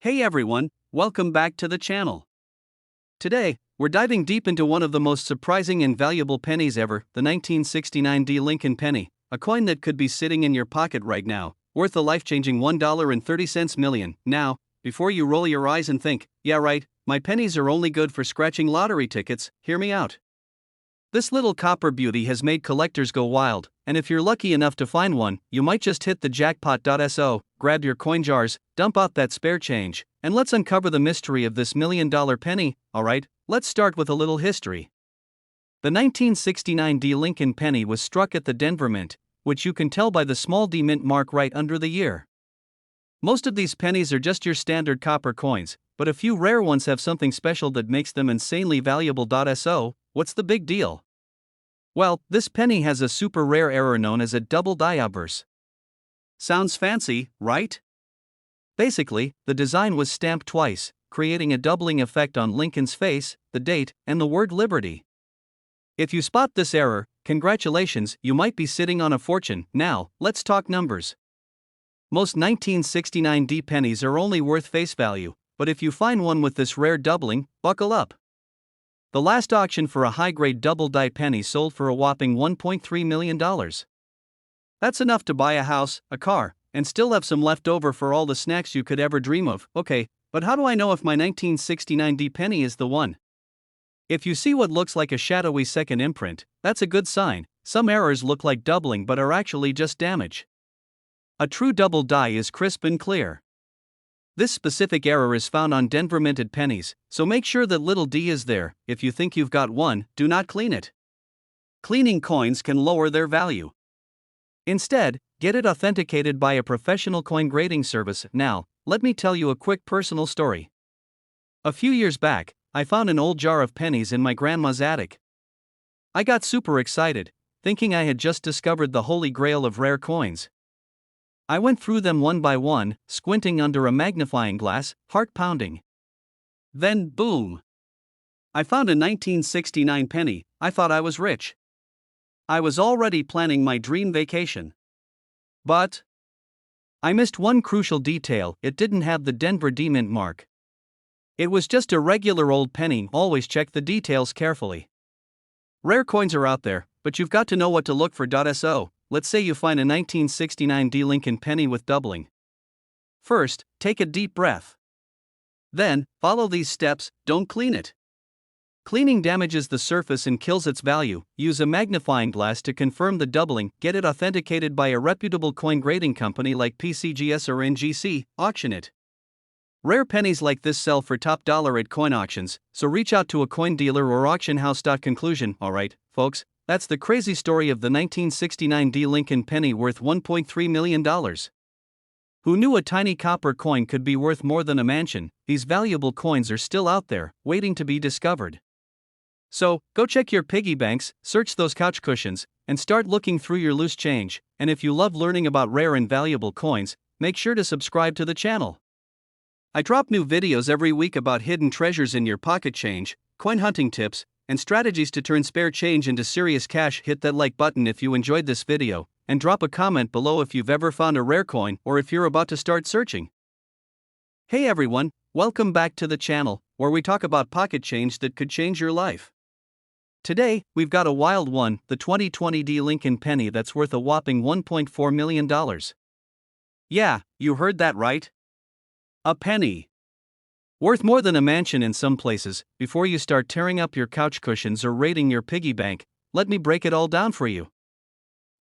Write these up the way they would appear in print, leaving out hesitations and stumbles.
Hey everyone, welcome back to the channel. Today, we're diving deep into one of the most surprising and valuable pennies ever, the 1969 D Lincoln penny, a coin that could be sitting in your pocket right now, worth a life-changing $1.30 million. Now, before you roll your eyes and think, yeah right, my pennies are only good for scratching lottery tickets, hear me out. This little copper beauty has made collectors go wild, and if you're lucky enough to find one, you might just hit the jackpot. So, grab your coin jars, dump out that spare change, and let's uncover the mystery of this $1 million penny. Alright, let's start with a little history. The 1969 D Lincoln penny was struck at the Denver Mint, which you can tell by the small D mint mark right under the year. Most of these pennies are just your standard copper coins, but a few rare ones have something special that makes them insanely valuable. So, what's the big deal? Well, this penny has a super rare error known as a double die obverse. Sounds fancy, right? Basically, the design was stamped twice, creating a doubling effect on Lincoln's face, the date, and the word liberty. If you spot this error, congratulations, you might be sitting on a fortune. Now, let's talk numbers. Most 1969 D pennies are only worth face value, but if you find one with this rare doubling, buckle up. The last auction for a high-grade double-die penny sold for a whopping $1.3 million. That's enough to buy a house, a car, and still have some left over for all the snacks you could ever dream of. Okay, but how do I know if my 1969 D penny is the one? If you see what looks like a shadowy second imprint, that's a good sign. Some errors look like doubling but are actually just damage. A true double die is crisp and clear. This specific error is found on Denver minted pennies, so make sure that little d is there. If you think you've got one, do not clean it. Cleaning coins can lower their value. Instead, get it authenticated by a professional coin grading service. Now, let me tell you a quick personal story. A few years back, I found an old jar of pennies in my grandma's attic. I got super excited, thinking I had just discovered the holy grail of rare coins. I went through them one by one, squinting under a magnifying glass, heart pounding. Then, boom! I found a 1969 penny. I thought I was rich. I was already planning my dream vacation. But I missed one crucial detail: it didn't have the Denver D mint mark. It was just a regular old penny. Always check the details carefully. Rare coins are out there, but you've got to know what to look for. So, let's say you find a 1969 D Lincoln penny with doubling. First, take a deep breath. Then, follow these steps. Don't clean it. Cleaning damages the surface and kills its value. Use a magnifying glass to confirm the doubling. Get it authenticated by a reputable coin grading company like PCGS or NGC. Auction it. Rare pennies like this sell for top dollar at coin auctions, so reach out to a coin dealer or auction house. Conclusion. Alright, folks, that's the crazy story of the 1969 D Lincoln penny worth $1.3 million. Who knew a tiny copper coin could be worth more than a mansion? These valuable coins are still out there, waiting to be discovered. So, go check your piggy banks, search those couch cushions, and start looking through your loose change. And if you love learning about rare and valuable coins, make sure to subscribe to the channel. I drop new videos every week about hidden treasures in your pocket change, coin hunting tips, and strategies to turn spare change into serious cash. Hit that like button if you enjoyed this video, and drop a comment below if you've ever found a rare coin or if you're about to start searching. Hey everyone, welcome back to the channel, where we talk about pocket change that could change your life. Today, we've got a wild one, the 2020 D Lincoln penny that's worth a whopping $1.4 million. Yeah, you heard that right. A penny. Worth more than a mansion in some places. Before you start tearing up your couch cushions or raiding your piggy bank, let me break it all down for you.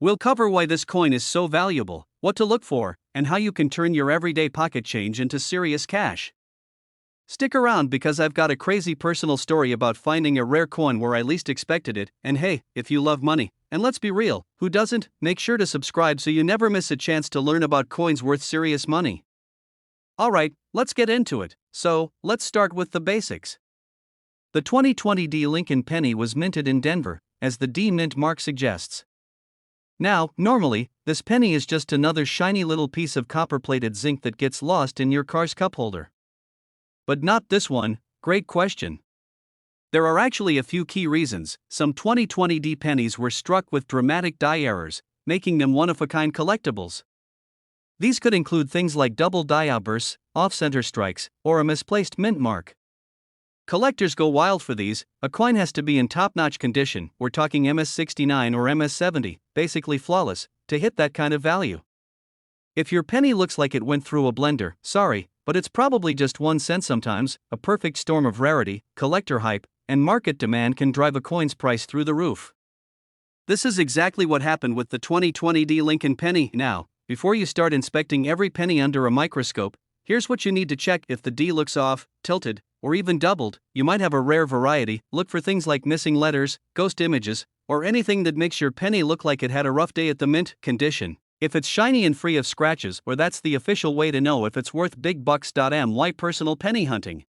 We'll cover why this coin is so valuable, what to look for, and how you can turn your everyday pocket change into serious cash. Stick around because I've got a crazy personal story about finding a rare coin where I least expected it. And hey, if you love money, and let's be real, who doesn't? Make sure to subscribe so you never miss a chance to learn about coins worth serious money. Alright, let's get into it. So, let's start with the basics. The 2020 D Lincoln penny was minted in Denver, as the D mint mark suggests. Now, normally, this penny is just another shiny little piece of copper-plated zinc that gets lost in your car's cup holder. But not this one. Great question. There are actually a few key reasons. Some 2020 D pennies were struck with dramatic die errors, making them one-of-a-kind collectibles. These could include things like double die outbursts, off-center strikes, or a misplaced mint mark. Collectors go wild for these. A coin has to be in top-notch condition, we're talking MS69 or MS70, basically flawless, to hit that kind of value. If your penny looks like it went through a blender, sorry, but it's probably just 1 cent sometimes. A perfect storm of rarity, collector hype, and market demand can drive a coin's price through the roof. This is exactly what happened with the 2020 D Lincoln penny. Now, before you start inspecting every penny under a microscope, here's what you need to check. If the D looks off, tilted, or even doubled, you might have a rare variety. Look for things like missing letters, ghost images, or anything that makes your penny look like it had a rough day at the mint. Condition. If it's shiny and free of scratches, or that's the official way to know if it's worth big bucks. My personal penny hunting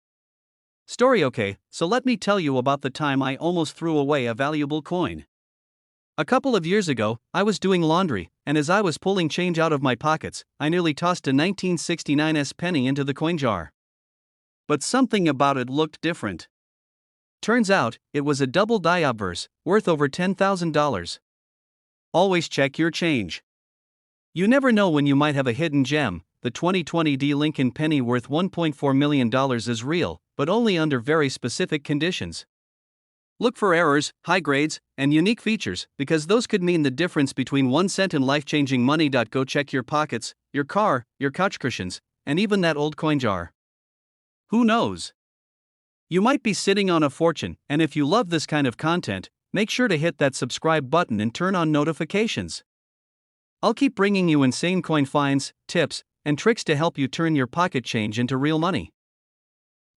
story. Okay, so let me tell you about the time I almost threw away a valuable coin. A couple of years ago, I was doing laundry, and as I was pulling change out of my pockets, I nearly tossed a 1969 penny into the coin jar. But something about it looked different. Turns out, it was a double die obverse, worth over $10,000. Always check your change. You never know when you might have a hidden gem. The 2020 D Lincoln penny worth $1.4 million is real, but only under very specific conditions. Look for errors, high grades, and unique features, because those could mean the difference between 1 cent and life-changing money. Go check your pockets, your car, your couch cushions, and even that old coin jar. Who knows? You might be sitting on a fortune, and if you love this kind of content, make sure to hit that subscribe button and turn on notifications. I'll keep bringing you insane coin finds, tips, and tricks to help you turn your pocket change into real money.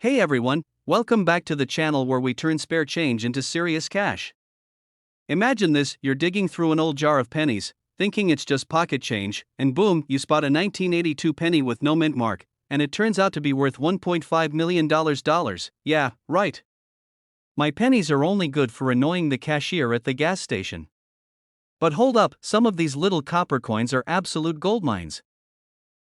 Hey everyone, welcome back to the channel where we turn spare change into serious cash. Imagine this: you're digging through an old jar of pennies, thinking it's just pocket change, and boom, you spot a 1982 penny with no mint mark, and it turns out to be worth $1.5 million. Yeah, right. My pennies are only good for annoying the cashier at the gas station. But hold up, some of these little copper coins are absolute gold mines.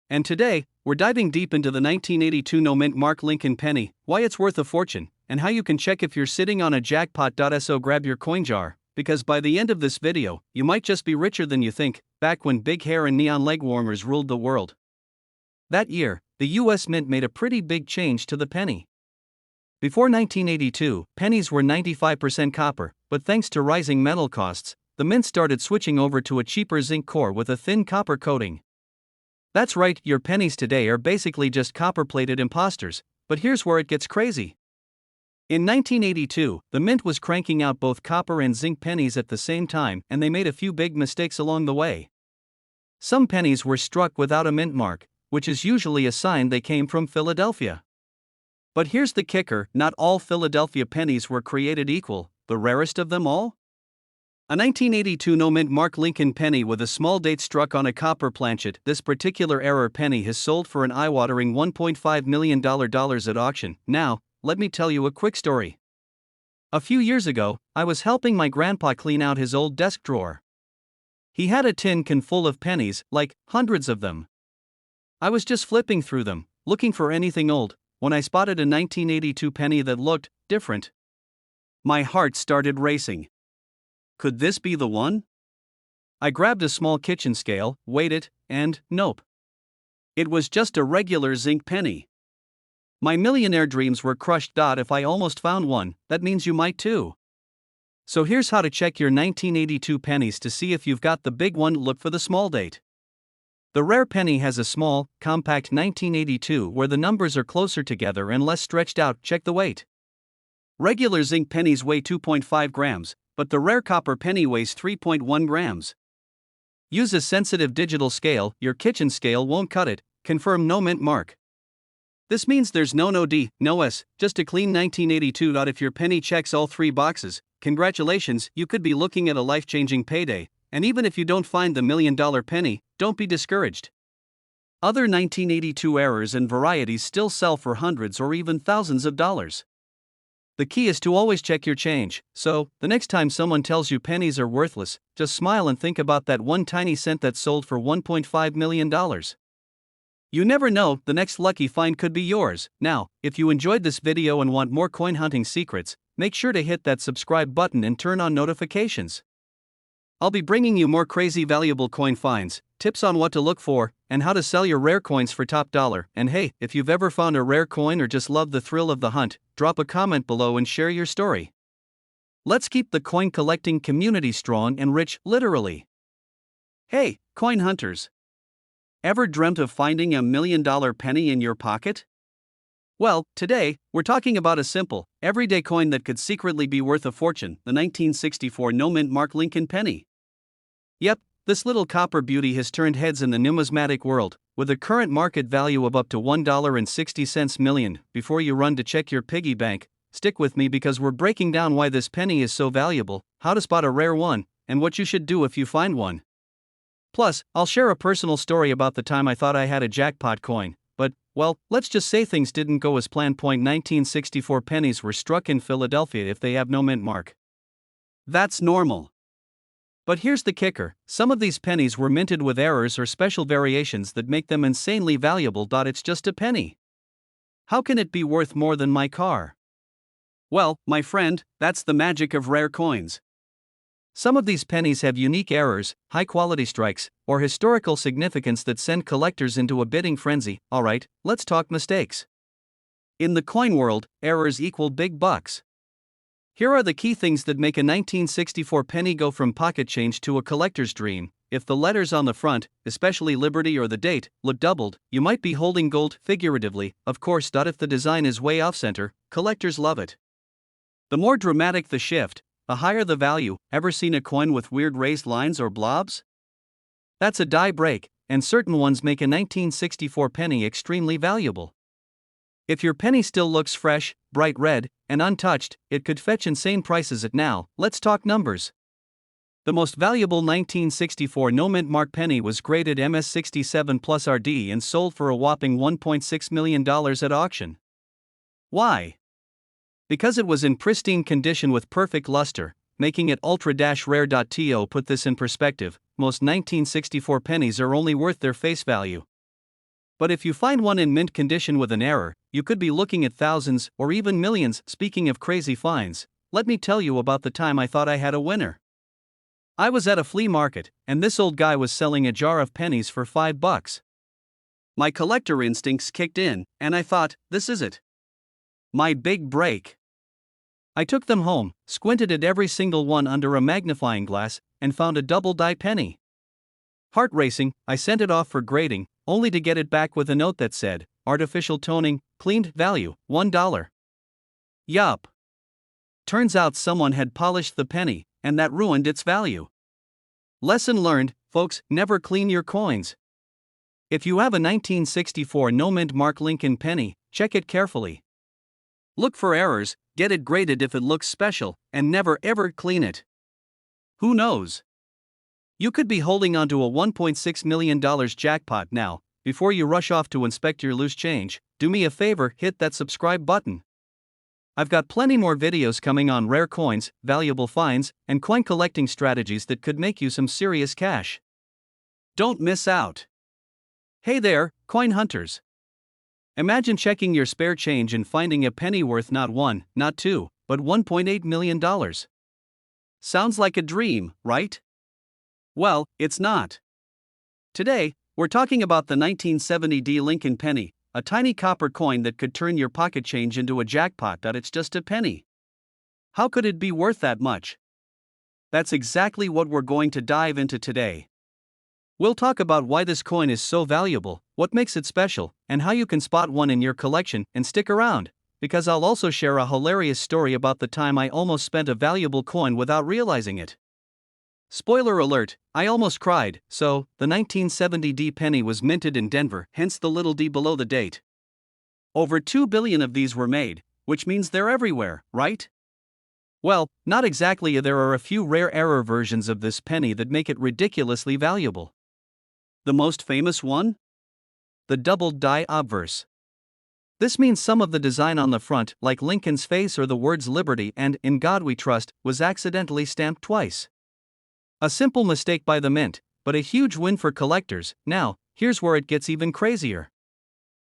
And today, we're diving deep into the 1982 no mint mark Lincoln penny, why it's worth a fortune, and how you can check if you're sitting on a jackpot. So grab your coin jar, because by the end of this video, you might just be richer than you think. Back when big hair and neon leg warmers ruled the world. That year, the U.S. Mint made a pretty big change to the penny. Before 1982, pennies were 95% copper, but thanks to rising metal costs, the mint started switching over to a cheaper zinc core with a thin copper coating. That's right, your pennies today are basically just copper-plated imposters, but here's where it gets crazy. In 1982, the mint was cranking out both copper and zinc pennies at the same time, and they made a few big mistakes along the way. Some pennies were struck without a mint mark, which is usually a sign they came from Philadelphia. But here's the kicker: not all Philadelphia pennies were created equal. The rarest of them all? A 1982 no mint mark Lincoln penny with a small date struck on a copper planchet. This particular error penny has sold for an eye-watering $1.5 million at auction. Now, let me tell you a quick story. A few years ago, I was helping my grandpa clean out his old desk drawer. He had a tin can full of pennies, like hundreds of them. I was just flipping through them, looking for anything old, when I spotted a 1982 penny that looked different. My heart started racing. Could this be the one? I grabbed a small kitchen scale, weighed it, and nope. It was just a regular zinc penny. My millionaire dreams were crushed. If I almost found one, that means you might too. So here's how to check your 1982 pennies to see if you've got the big one. Look for the small date. The rare penny has a small, compact 1982 where the numbers are closer together and less stretched out. Check the weight. Regular zinc pennies weigh 2.5 grams, but the rare copper penny weighs 3.1 grams. Use a sensitive digital scale, your kitchen scale won't cut it. Confirm no mint mark. This means there's no D, no S, just a clean 1982. If your penny checks all 3 boxes, congratulations, you could be looking at a life-changing payday. And even if you don't find the $1 million penny, don't be discouraged. Other 1982 errors and varieties still sell for hundreds or even thousands of dollars. The key is to always check your change, so, the next time someone tells you pennies are worthless, just smile and think about that one tiny cent that sold for $1.5 million. You never know, the next lucky find could be yours. Now, if you enjoyed this video and want more coin hunting secrets, make sure to hit that subscribe button and turn on notifications. I'll be bringing you more crazy valuable coin finds, tips on what to look for, and how to sell your rare coins for top dollar. And hey, if you've ever found a rare coin or just love the thrill of the hunt, drop a comment below and share your story. Let's keep the coin collecting community strong and rich, literally. Hey, coin hunters! Ever dreamt of finding $1 million penny in your pocket? Well, today, we're talking about a simple, everyday coin that could secretly be worth a fortune, the 1964 no-mint mark Lincoln penny. Yep, this little copper beauty has turned heads in the numismatic world, with a current market value of up to $1.60 million. Before you run to check your piggy bank, stick with me because we're breaking down why this penny is so valuable, how to spot a rare one, and what you should do if you find one. Plus, I'll share a personal story about the time I thought I had a jackpot coin. But, well, let's just say things didn't go as planned. 1964 pennies were struck in Philadelphia if they have no mint mark. That's normal. But here's the kicker, some of these pennies were minted with errors or special variations that make them insanely valuable. It's just a penny. How can it be worth more than my car? Well, my friend, that's the magic of rare coins. Some of these pennies have unique errors, high-quality strikes, or historical significance that send collectors into a bidding frenzy. Alright, let's talk mistakes. In the coin world, errors equal big bucks. Here are the key things that make a 1964 penny go from pocket change to a collector's dream. If the letters on the front, especially Liberty or the date, look doubled, you might be holding gold, figuratively, of course. If the design is way off-center, collectors love it. The more dramatic the shift, the higher the value. Ever seen a coin with weird raised lines or blobs? That's a die break, and certain ones make a 1964 penny extremely valuable. If your penny still looks fresh, bright red, and untouched, it could fetch insane prices. Now, let's talk numbers. The most valuable 1964 no-mint mark penny was graded MS67 plus RD and sold for a whopping $1.6 million at auction. Why? Because it was in pristine condition with perfect luster, making it ultra-rare. To put this in perspective, most 1964 pennies are only worth their face value. But if you find one in mint condition with an error, you could be looking at thousands or even millions. Speaking of crazy finds, let me tell you about the time I thought I had a winner. I was at a flea market, and this old guy was selling a jar of pennies for $5. My collector instincts kicked in, and I thought, this is it. My big break. I took them home, squinted at every single one under a magnifying glass, and found a double die penny. Heart racing, I sent it off for grading, only to get it back with a note that said, artificial toning, cleaned, value, $1. Yup. Turns out someone had polished the penny, and that ruined its value. Lesson learned, folks, never clean your coins. If you have a 1964 no-mint mark Lincoln penny, check it carefully. Look for errors, get it graded if it looks special, and never ever clean it. Who knows? You could be holding onto a $1.6 million jackpot now. Before you rush off to inspect your loose change, do me a favor, hit that subscribe button. I've got plenty more videos coming on rare coins, valuable finds, and coin collecting strategies that could make you some serious cash. Don't miss out. Hey there, coin hunters. Imagine checking your spare change and finding a penny worth not one, not two, but $1.8 million. Sounds like a dream, right? Well, it's not. Today, we're talking about the 1970 Lincoln penny, a tiny copper coin that could turn your pocket change into a jackpot. It's just a penny. How could it be worth that much? That's exactly what we're going to dive into today. We'll talk about why this coin is so valuable, what makes it special, and how you can spot one in your collection. And stick around, because I'll also share a hilarious story about the time I almost spent a valuable coin without realizing it. Spoiler alert, I almost cried. So, the 1970 penny was minted in Denver, hence the little d below the date. Over 2 billion of these were made, which means they're everywhere, right? Well, not exactly. There are a few rare error versions of this penny that make it ridiculously valuable. The most famous one? The doubled die obverse. This means some of the design on the front, like Lincoln's face or the words Liberty and In God We Trust, was accidentally stamped twice. A simple mistake by the mint, but a huge win for collectors. Now, here's where it gets even crazier.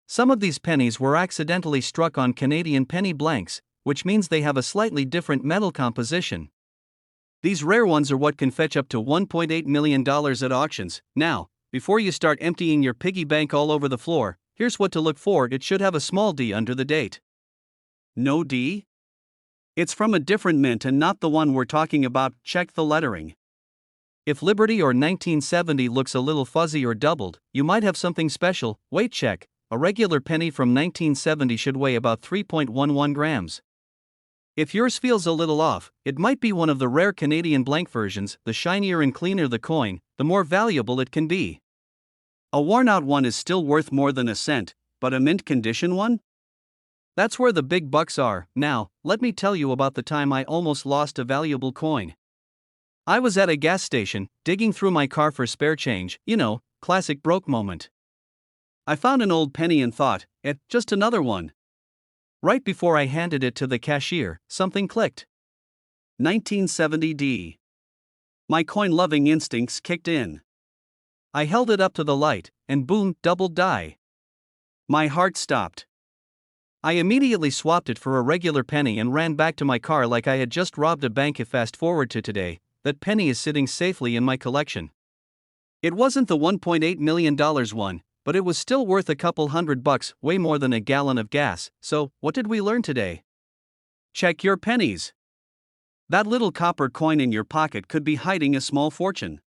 Some of these pennies were accidentally struck on Canadian penny blanks, which means they have a slightly different metal composition. These rare ones are what can fetch up to $1.8 million at auctions. Now, before you start emptying your piggy bank all over the floor, here's what to look for: it should have a small D under the date. No D? It's from a different mint and not the one we're talking about. Check the lettering. If Liberty or 1970 looks a little fuzzy or doubled, you might have something special. Weight check. A regular penny from 1970 should weigh about 3.11 grams. If yours feels a little off, it might be one of the rare Canadian blank versions. The shinier and cleaner the coin, the more valuable it can be. A worn-out one is still worth more than a cent, but a mint condition one? That's where the big bucks are. Now, let me tell you about the time I almost lost a valuable coin. I was at a gas station, digging through my car for spare change, classic broke moment. I found an old penny and thought, just another one. Right before I handed it to the cashier, something clicked. 1970D. My coin-loving instincts kicked in. I held it up to the light, and boom, double die. My heart stopped. I immediately swapped it for a regular penny and ran back to my car like I had just robbed a bank. Fast forward to today, that penny is sitting safely in my collection. It wasn't the $1.8 million one, but it was still worth a couple $100, way more than a gallon of gas. So, what did we learn today? Check your pennies. That little copper coin in your pocket could be hiding a small fortune.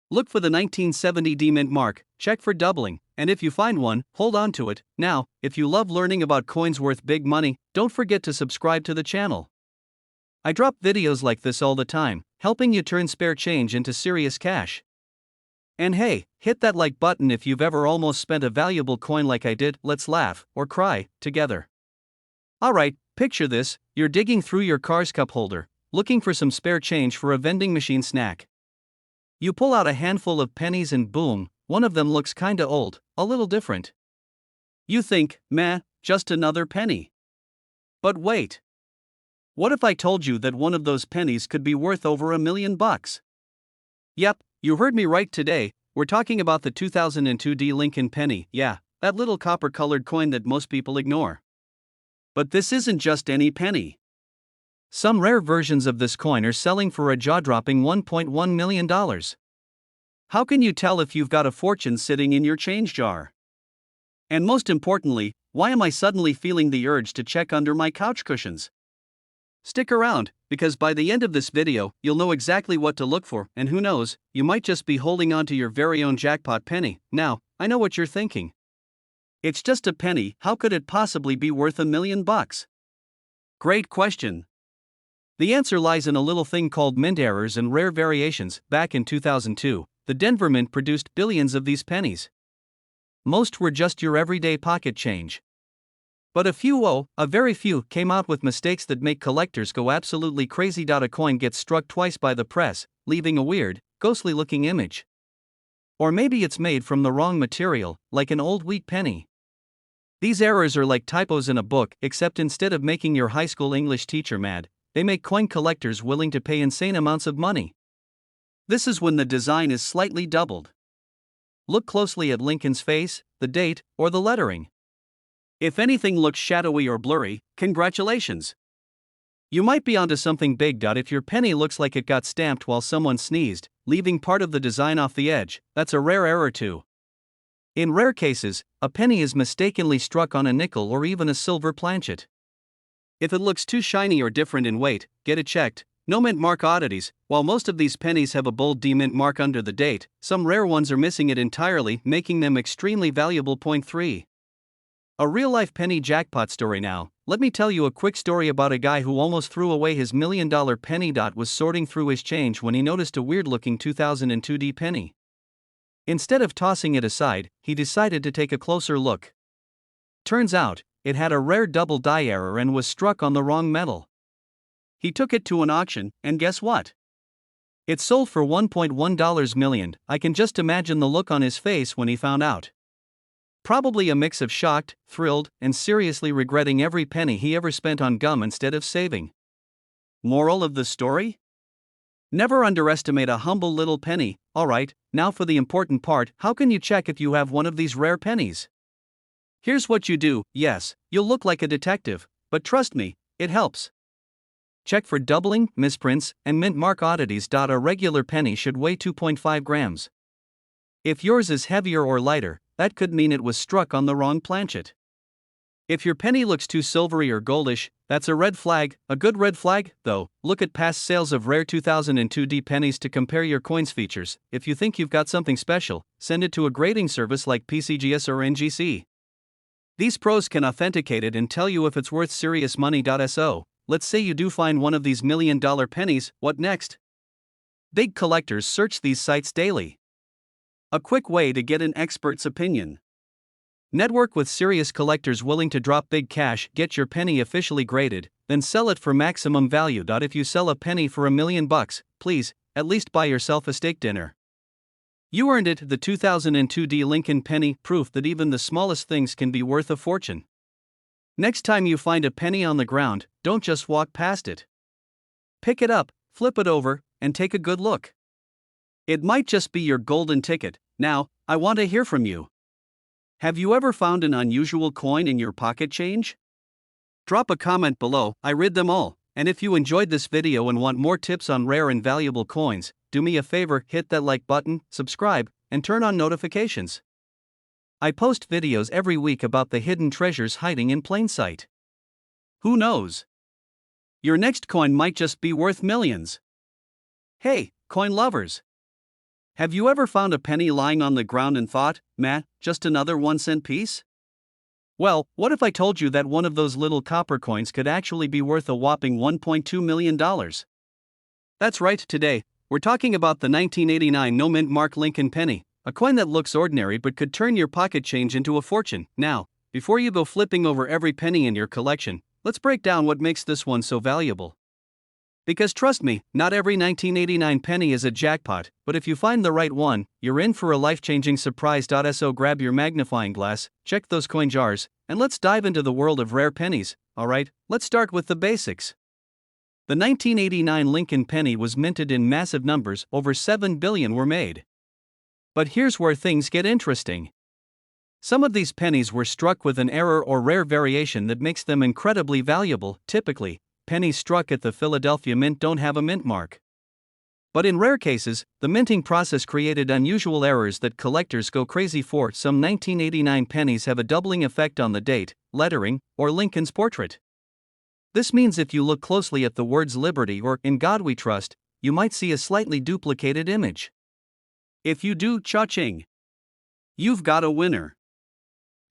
Look for the 1970D mint mark, check for doubling, and if you find one, hold on to it. Now, if you love learning about coins worth big money, don't forget to subscribe to the channel. I drop videos like this all the time, helping you turn spare change into serious cash. And hey, hit that like button if you've ever almost spent a valuable coin like I did. Let's laugh, or cry, together. Alright, picture this: you're digging through your car's cup holder, looking for some spare change for a vending machine snack. You pull out a handful of pennies and boom, one of them looks kinda old, a little different. You think, meh, just another penny. But wait. What if I told you that one of those pennies could be worth over $1 million? Yep, you heard me right today. We're talking about the 2002 Lincoln penny. Yeah, that little copper-colored coin that most people ignore. But this isn't just any penny. Some rare versions of this coin are selling for a jaw-dropping $1.1 million. How can you tell if you've got a fortune sitting in your change jar? And most importantly, why am I suddenly feeling the urge to check under my couch cushions? Stick around, because by the end of this video, you'll know exactly what to look for, and who knows, you might just be holding on to your very own jackpot penny. Now, I know what you're thinking. It's just a penny, how could it possibly be worth $1 million? Great question. The answer lies in a little thing called mint errors and rare variations. Back in 2002, the Denver Mint produced billions of these pennies. Most were just your everyday pocket change. But a very few, came out with mistakes that make collectors go absolutely crazy. A coin gets struck twice by the press, leaving a weird, ghostly-looking image. Or maybe it's made from the wrong material, like an old weak penny. These errors are like typos in a book, except instead of making your high school English teacher mad, they make coin collectors willing to pay insane amounts of money. This is when the design is slightly doubled. Look closely at Lincoln's face, the date, or the lettering. If anything looks shadowy or blurry, congratulations. You might be onto something big. If your penny looks like it got stamped while someone sneezed, leaving part of the design off the edge, that's a rare error too. In rare cases, a penny is mistakenly struck on a nickel or even a silver planchet. If it looks too shiny or different in weight, get it checked. No mint mark oddities. While most of these pennies have a bold D mint mark under the date, some rare ones are missing it entirely, making them extremely valuable. Point 3. A real-life penny jackpot story now. Let me tell you a quick story about a guy who almost threw away his $1 million penny. Was sorting through his change when he noticed a weird-looking 2002 penny. Instead of tossing it aside, he decided to take a closer look. Turns out, it had a rare double die error and was struck on the wrong metal. He took it to an auction, and guess what? It sold for $1.1 million. I can just imagine the look on his face when he found out. Probably a mix of shocked, thrilled, and seriously regretting every penny he ever spent on gum instead of saving. Moral of the story? Never underestimate a humble little penny. Alright, now for the important part: how can you check if you have one of these rare pennies? Here's what you do. Yes, you'll look like a detective, but trust me, it helps. check for doubling, misprints, and mint mark oddities. A regular penny should weigh 2.5 grams. If yours is heavier or lighter, that could mean it was struck on the wrong planchet. If your penny looks too silvery or goldish, that's a red flag. A good red flag, though. Look at past sales of rare 2002 pennies to compare your coin's features. If you think you've got something special, send it to a grading service like PCGS or NGC. These pros can authenticate it and tell you if it's worth serious money. So, let's say you do find one of these $1 million pennies, what next? Big collectors search these sites daily. A quick way to get an expert's opinion. Network with serious collectors willing to drop big cash. Get your penny officially graded, then sell it for maximum value. If you sell a penny for $1 million, please, at least buy yourself a steak dinner. You earned it. The 2002 Lincoln penny, proof that even the smallest things can be worth a fortune. Next time you find a penny on the ground, don't just walk past it. Pick it up, flip it over, and take a good look. It might just be your golden ticket. Now, I want to hear from you. Have you ever found an unusual coin in your pocket change? Drop a comment below. I read them all. And if you enjoyed this video and want more tips on rare and valuable coins, do me a favor, hit that like button, subscribe, and turn on notifications. I post videos every week about the hidden treasures hiding in plain sight. Who knows? Your next coin might just be worth millions. Hey, coin lovers! Have you ever found a penny lying on the ground and thought, "Meh, just another 1-cent piece?" Well, what if I told you that one of those little copper coins could actually be worth a whopping $1.2 million? That's right, today, we're talking about the 1989 no mint mark Lincoln penny, a coin that looks ordinary but could turn your pocket change into a fortune. Now, before you go flipping over every penny in your collection, let's break down what makes this one so valuable. Because trust me, not every 1989 penny is a jackpot, but if you find the right one, you're in for a life-changing surprise. So grab your magnifying glass, check those coin jars, and let's dive into the world of rare pennies. Alright, let's start with the basics. The 1989 Lincoln penny was minted in massive numbers, over 7 billion were made. But here's where things get interesting. Some of these pennies were struck with an error or rare variation that makes them incredibly valuable. Typically, pennies struck at the Philadelphia Mint don't have a mint mark. But in rare cases, the minting process created unusual errors that collectors go crazy for. Some 1989 pennies have a doubling effect on the date, lettering, or Lincoln's portrait. This means if you look closely at the words Liberty or In God We Trust, you might see a slightly duplicated image. If you do, cha-ching! You've got a winner.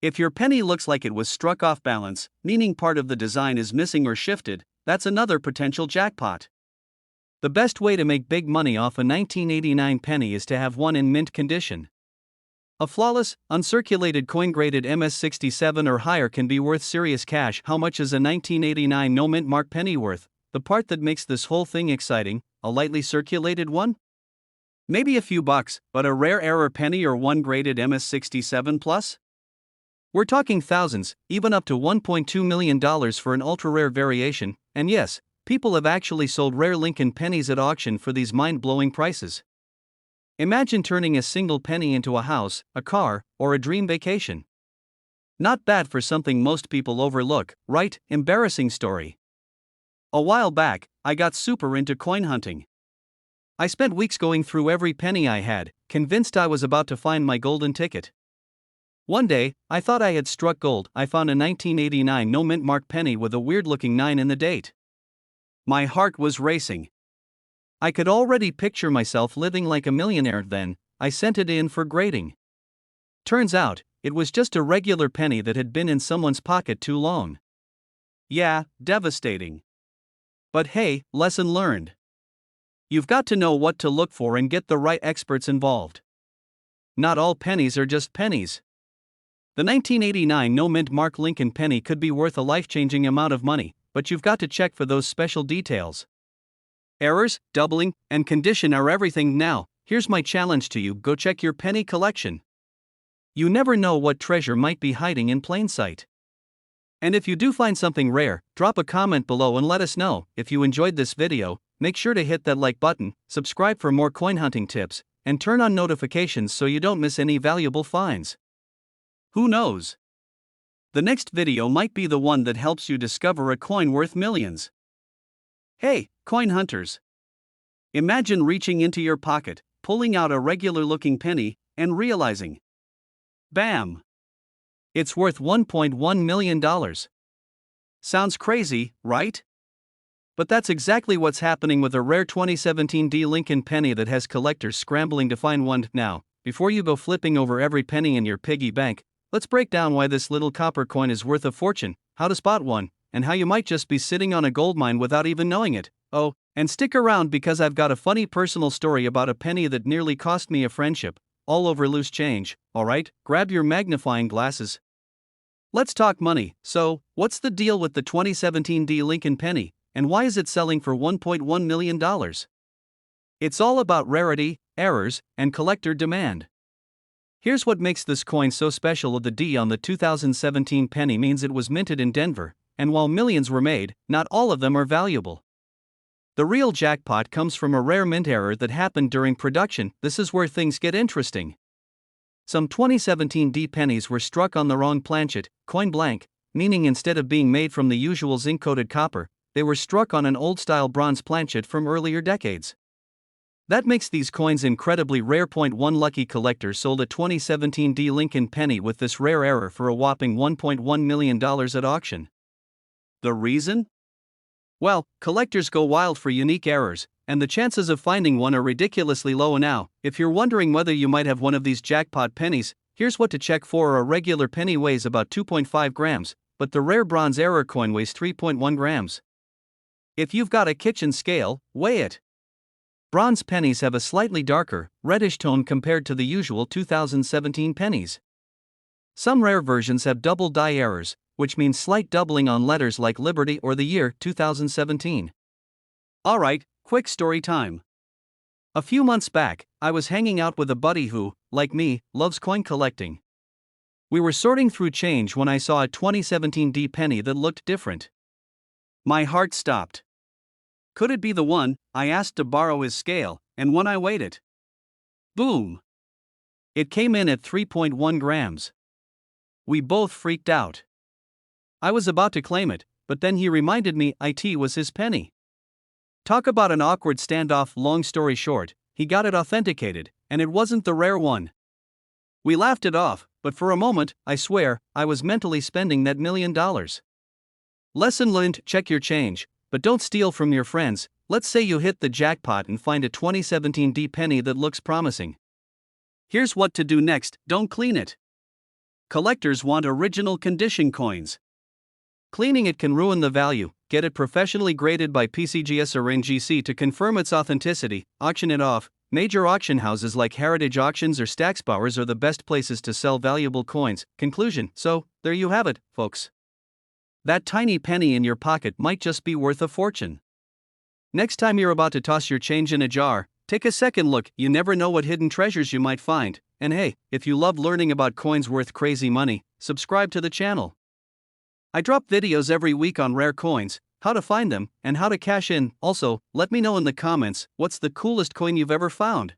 If your penny looks like it was struck off balance, meaning part of the design is missing or shifted, that's another potential jackpot. The best way to make big money off a 1989 penny is to have one in mint condition. A flawless, uncirculated coin graded MS67 or higher can be worth serious cash. How much is a 1989 no mint mark penny worth? The part that makes this whole thing exciting, a lightly circulated one? Maybe a few bucks, but a rare error penny or one graded MS67 plus? We're talking thousands, even up to $1.2 million for an ultra-rare variation, and yes, people have actually sold rare Lincoln pennies at auction for these mind-blowing prices. Imagine turning a single penny into a house, a car, or a dream vacation. Not bad for something most people overlook, right? Embarrassing story. A while back, I got super into coin hunting. I spent weeks going through every penny I had, convinced I was about to find my golden ticket. One day, I thought I had struck gold. I found a 1989 no mint mark penny with a weird-looking 9 in the date. My heart was racing. I could already picture myself living like a millionaire then. I sent it in for grading. Turns out, it was just a regular penny that had been in someone's pocket too long. Yeah, devastating. But hey, lesson learned. You've got to know what to look for and get the right experts involved. Not all pennies are just pennies. The 1989 no mint mark Lincoln penny could be worth a life-changing amount of money, but you've got to check for those special details. Errors, doubling, and condition are everything. Now, here's my challenge to you: go check your penny collection. You never know what treasure might be hiding in plain sight. And if you do find something rare, drop a comment below and let us know. If you enjoyed this video, make sure to hit that like button, subscribe for more coin hunting tips, and turn on notifications so you don't miss any valuable finds. Who knows? The next video might be the one that helps you discover a coin worth millions. Hey, coin hunters! Imagine reaching into your pocket, pulling out a regular looking penny, and realizing, bam! It's worth $1.1 million. Sounds crazy, right? But that's exactly what's happening with a rare 2017 D Lincoln penny that has collectors scrambling to find one. Now, before you go flipping over every penny in your piggy bank, let's break down why this little copper coin is worth a fortune, how to spot one, and how you might just be sitting on a gold mine without even knowing it. Oh, and stick around because I've got a funny personal story about a penny that nearly cost me a friendship, all over loose change. Alright, grab your magnifying glasses. Let's talk money. So, what's the deal with the 2017 D Lincoln penny, and why is it selling for $1.1 million? It's all about rarity, errors, and collector demand. Here's what makes this coin so special. The D on the 2017 penny means it was minted in Denver, and while millions were made, not all of them are valuable. The real jackpot comes from a rare mint error that happened during production. This is where things get interesting. Some 2017 D pennies were struck on the wrong planchet, coin blank, meaning instead of being made from the usual zinc-coated copper, they were struck on an old-style bronze planchet from earlier decades. That makes these coins incredibly rare. One lucky collector sold a 2017 D Lincoln penny with this rare error for a whopping $1.1 million at auction. The reason? Well, collectors go wild for unique errors, and the chances of finding one are ridiculously low. Now, if you're wondering whether you might have one of these jackpot pennies, here's what to check for. A regular penny weighs about 2.5 grams, but the rare bronze error coin weighs 3.1 grams. If you've got a kitchen scale, weigh it. Bronze pennies have a slightly darker, reddish tone compared to the usual 2017 pennies. Some rare versions have double die errors, which means slight doubling on letters like Liberty or the year 2017. Alright, quick story time. A few months back, I was hanging out with a buddy who, like me, loves coin collecting. We were sorting through change when I saw a 2017 D penny that looked different. My heart stopped. Could it be the one? I asked to borrow his scale, and when I weighed it, boom! It came in at 3.1 grams. We both freaked out. I was about to claim it, but then he reminded me it was his penny. Talk about an awkward standoff. Long story short, he got it authenticated, and it wasn't the rare one. We laughed it off, but for a moment, I swear, I was mentally spending that $1 million. Lesson learned: check your change, but don't steal from your friends. Let's say you hit the jackpot and find a 2017 D penny that looks promising. Here's what to do next: don't clean it. Collectors want original condition coins. Cleaning it can ruin the value. Get it professionally graded by PCGS or NGC to confirm its authenticity. Auction it off. Major auction houses like Heritage Auctions or Stacksbowers are the best places to sell valuable coins. Conclusion: so, there you have it, folks. That tiny penny in your pocket might just be worth a fortune. Next time you're about to toss your change in a jar, take a second look. You never know what hidden treasures you might find. And hey, if you love learning about coins worth crazy money, subscribe to the channel. I drop videos every week on rare coins, how to find them, and how to cash in. Also, let me know in the comments, what's the coolest coin you've ever found?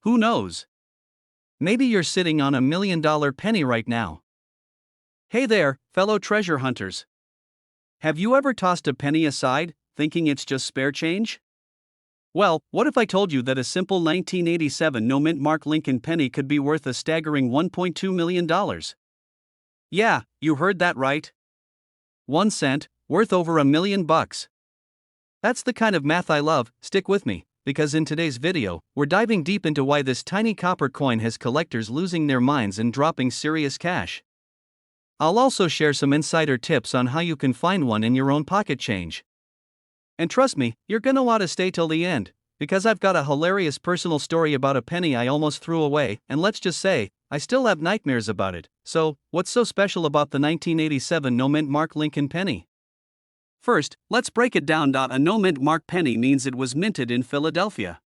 Who knows? Maybe you're sitting on $1 million penny right now. Hey there, fellow treasure hunters. Have you ever tossed a penny aside, thinking it's just spare change? Well, what if I told you that a simple 1987 no-mint mark Lincoln penny could be worth a staggering $1.2 million? Yeah, you heard that right. 1 cent, worth over $1 million. That's the kind of math I love. Stick with me, because in today's video, we're diving deep into why this tiny copper coin has collectors losing their minds and dropping serious cash. I'll also share some insider tips on how you can find one in your own pocket change. And trust me, you're gonna want to stay till the end, because I've got a hilarious personal story about a penny I almost threw away, and let's just say, I still have nightmares about it. So, what's so special about the 1987 no-mint mark Lincoln penny? First, let's break it down. A no-mint mark penny means it was minted in Philadelphia.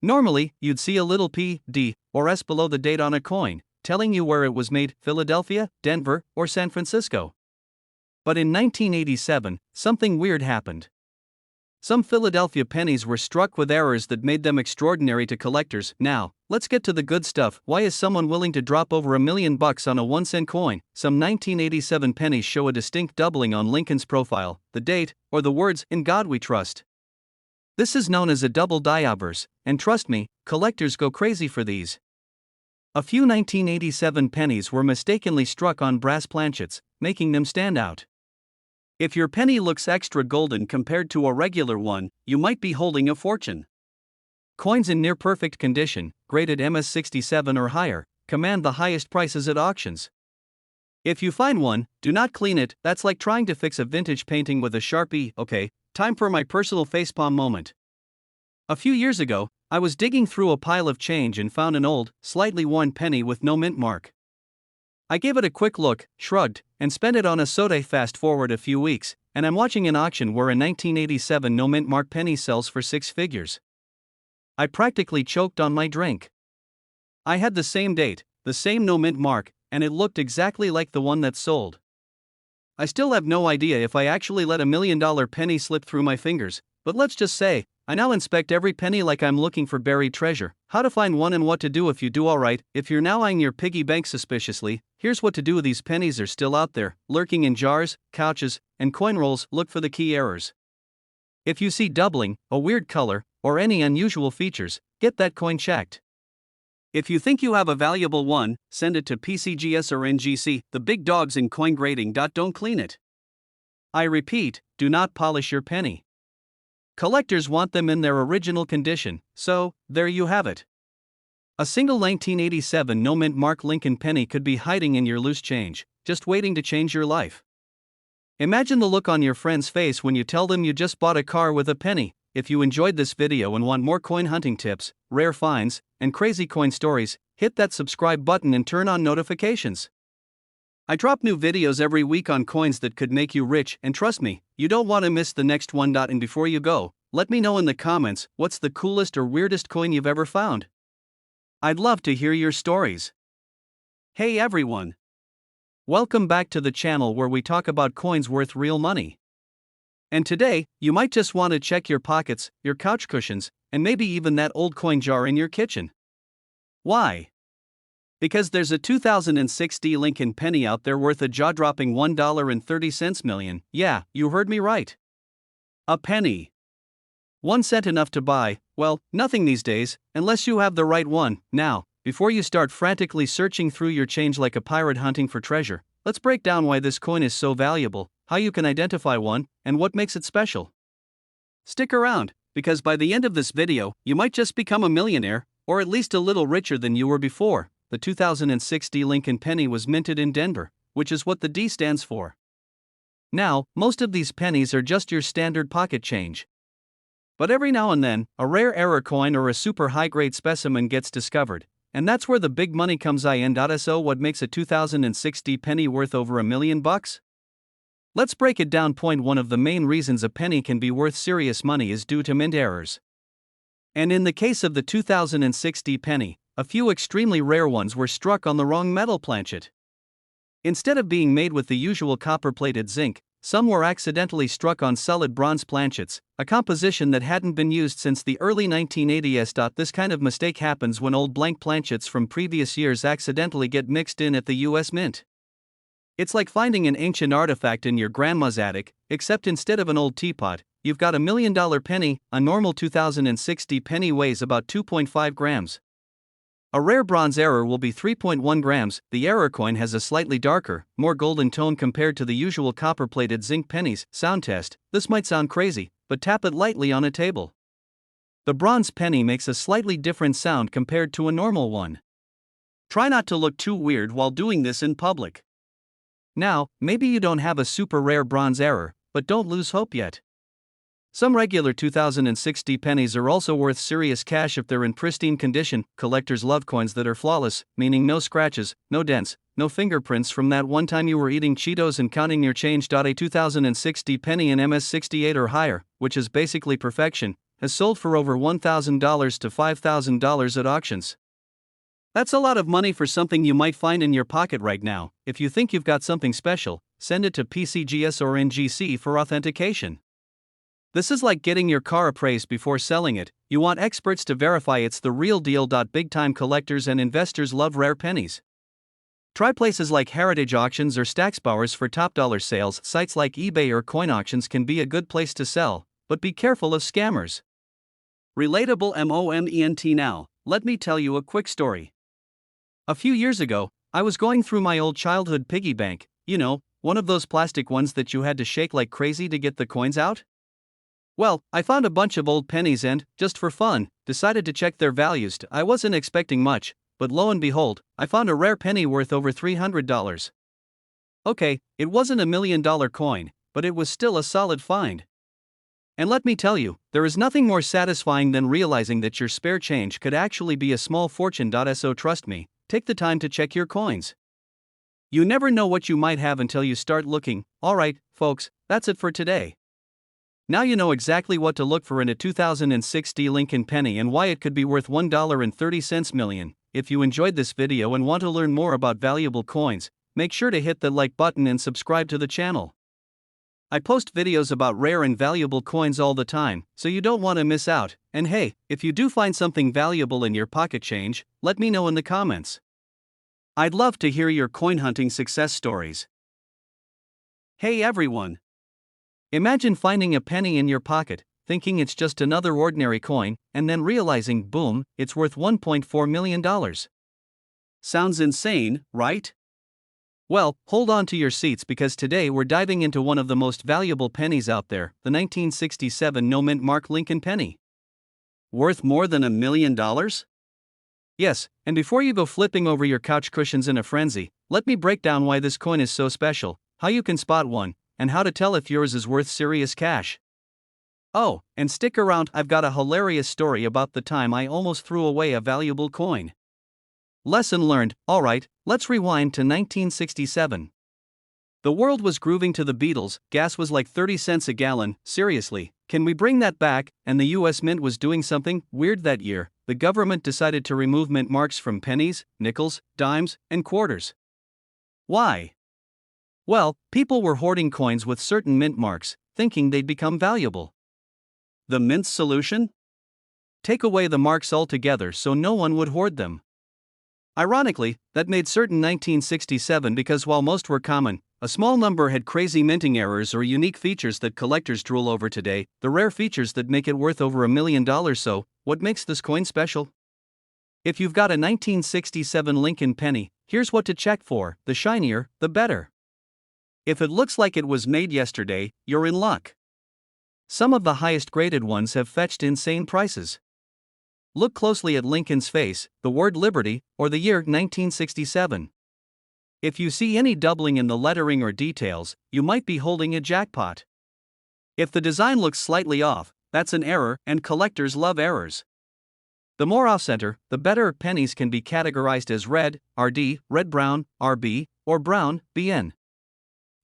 Normally, you'd see a little P, D, or S below the date on a coin, telling you where it was made: Philadelphia, Denver, or San Francisco. But in 1987, something weird happened. Some Philadelphia pennies were struck with errors that made them extraordinary to collectors. Now, let's get to the good stuff. Why is someone willing to drop over $1 million on a 1-cent coin? Some 1987 pennies show a distinct doubling on Lincoln's profile, the date, or the words, "In God We Trust." This is known as a double die-obverse, and trust me, collectors go crazy for these. A few 1987 pennies were mistakenly struck on brass planchets, making them stand out. If your penny looks extra golden compared to a regular one, you might be holding a fortune. Coins in near-perfect condition, graded MS67 or higher, command the highest prices at auctions. If you find one, do not clean it. That's like trying to fix a vintage painting with a Sharpie. Okay, time for my personal facepalm moment. A few years ago, I was digging through a pile of change and found an old, slightly worn penny with no mint mark. I gave it a quick look, shrugged, and spent it on a soda. Fast forward a few weeks, and I'm watching an auction where a 1987 no mint mark penny sells for 6 figures. I practically choked on my drink. I had the same date, the same no mint mark, and it looked exactly like the one that sold. I still have no idea if I actually let $1 million penny slip through my fingers, but let's just say, I now inspect every penny like I'm looking for buried treasure. How to find one and what to do if you do. Alright, if you're now eyeing your piggy bank suspiciously, here's what to do. These pennies are still out there, lurking in jars, couches, and coin rolls. Look for the key errors. If you see doubling, a weird color, or any unusual features, get that coin checked. If you think you have a valuable one, send it to PCGS or NGC, the big dogs in coin grading. Don't clean it. I repeat, do not polish your penny. Collectors want them in their original condition, so, there you have it. A single 1987 no mint mark Lincoln penny could be hiding in your loose change, just waiting to change your life. Imagine the look on your friend's face when you tell them you just bought a car with a penny. If you enjoyed this video and want more coin hunting tips, rare finds, and crazy coin stories, hit that subscribe button and turn on notifications. I drop new videos every week on coins that could make you rich, and trust me, you don't want to miss the next one. And before you go, let me know in the comments what's the coolest or weirdest coin you've ever found. I'd love to hear your stories. Hey everyone! Welcome back to the channel where we talk about coins worth real money. And today, you might just want to check your pockets, your couch cushions, and maybe even that old coin jar in your kitchen. Why? Because there's a 2006 Lincoln penny out there worth a jaw-dropping $1.30 million. Yeah, you heard me right. A penny. 1 cent enough to buy, well, nothing these days, unless you have the right one. Now, before you start frantically searching through your change like a pirate hunting for treasure, let's break down why this coin is so valuable, how you can identify one, and what makes it special. Stick around, because by the end of this video, you might just become a millionaire, or at least a little richer than you were before. The 2006 Lincoln penny was minted in Denver, which is what the D stands for. Now, most of these pennies are just your standard pocket change. But every now and then, a rare error coin or a super high-grade specimen gets discovered, and that's where the big money comes in. So what makes a 2006 penny worth over $1 million? Let's break it down. Point 1: of the main reasons a penny can be worth serious money is due to mint errors. And in the case of the 2006 penny, a few extremely rare ones were struck on the wrong metal planchet. Instead of being made with the usual copper-plated zinc, some were accidentally struck on solid bronze planchets, a composition that hadn't been used since the early 1980s. This kind of mistake happens when old blank planchets from previous years accidentally get mixed in at the U.S. Mint. It's like finding an ancient artifact in your grandma's attic, except instead of an old teapot, you've got $1 million penny. A normal 2006 penny weighs about 2.5 grams. A rare bronze error will be 3.1 grams. The error coin has a slightly darker, more golden tone compared to the usual copper-plated zinc pennies. Sound test: this might sound crazy, but tap it lightly on a table. The bronze penny makes a slightly different sound compared to a normal one. Try not to look too weird while doing this in public. Now, maybe you don't have a super rare bronze error, but don't lose hope yet. Some regular 2006 pennies are also worth serious cash if they're in pristine condition. Collectors love coins that are flawless, meaning no scratches, no dents, no fingerprints from that one time you were eating Cheetos and counting your change. A 2006 penny in MS68 or higher, which is basically perfection, has sold for over $1,000 to $5,000 at auctions. That's a lot of money for something you might find in your pocket right now. If you think you've got something special, send it to PCGS or NGC for authentication. This is like getting your car appraised before selling it. You want experts to verify it's the real deal. Big time collectors and investors love rare pennies. Try places like Heritage Auctions or Stacksbowers for top dollar sales. Sites like eBay or coin auctions can be a good place to sell, but be careful of scammers. Relatable moment. Now, let me tell you a quick story. A few years ago, I was going through my old childhood piggy bank, one of those plastic ones that you had to shake like crazy to get the coins out. Well, I found a bunch of old pennies and, just for fun, decided to check their values. I wasn't expecting much, but lo and behold, I found a rare penny worth over $300. Okay, it wasn't $1 million coin, but it was still a solid find. And let me tell you, there is nothing more satisfying than realizing that your spare change could actually be a small fortune. So trust me, take the time to check your coins. You never know what you might have until you start looking. Alright, folks, that's it for today. Now you know exactly what to look for in a 2006 Lincoln penny and why it could be worth $1.30 million. If you enjoyed this video and want to learn more about valuable coins, make sure to hit the like button and subscribe to the channel. I post videos about rare and valuable coins all the time, so you don't want to miss out. And hey, if you do find something valuable in your pocket change, let me know in the comments. I'd love to hear your coin hunting success stories. Hey everyone! Imagine finding a penny in your pocket, thinking it's just another ordinary coin, and then realizing, boom, it's worth $1.4 million. Sounds insane, right? Well, hold on to your seats because today we're diving into one of the most valuable pennies out there, the 1967 no-mint mark Lincoln penny. Worth more than $1 million? Yes, and before you go flipping over your couch cushions in a frenzy, let me break down why this coin is so special, how you can spot one, and how to tell if yours is worth serious cash. Oh, and stick around, I've got a hilarious story about the time I almost threw away a valuable coin. Lesson learned. Alright, let's rewind to 1967. The world was grooving to the Beatles, gas was like 30 cents a gallon. Seriously, can we bring that back? And the US Mint was doing something weird that year. The government decided to remove mint marks from pennies, nickels, dimes, and quarters. Why? Well, people were hoarding coins with certain mint marks, thinking they'd become valuable. The Mint's solution? Take away the marks altogether so no one would hoard them. Ironically, that made certain 1967 because while most were common, a small number had crazy minting errors or unique features that collectors drool over today, the rare features that make it worth over $1 million. So, what makes this coin special? If you've got a 1967 Lincoln penny, here's what to check for: the shinier, the better. If it looks like it was made yesterday, you're in luck. Some of the highest graded ones have fetched insane prices. Look closely at Lincoln's face, the word Liberty, or the year 1967. If you see any doubling in the lettering or details, you might be holding a jackpot. If the design looks slightly off, that's an error, and collectors love errors. The more off-center, the better. Pennies can be categorized as red, RD, red-brown, RB, or brown, BN.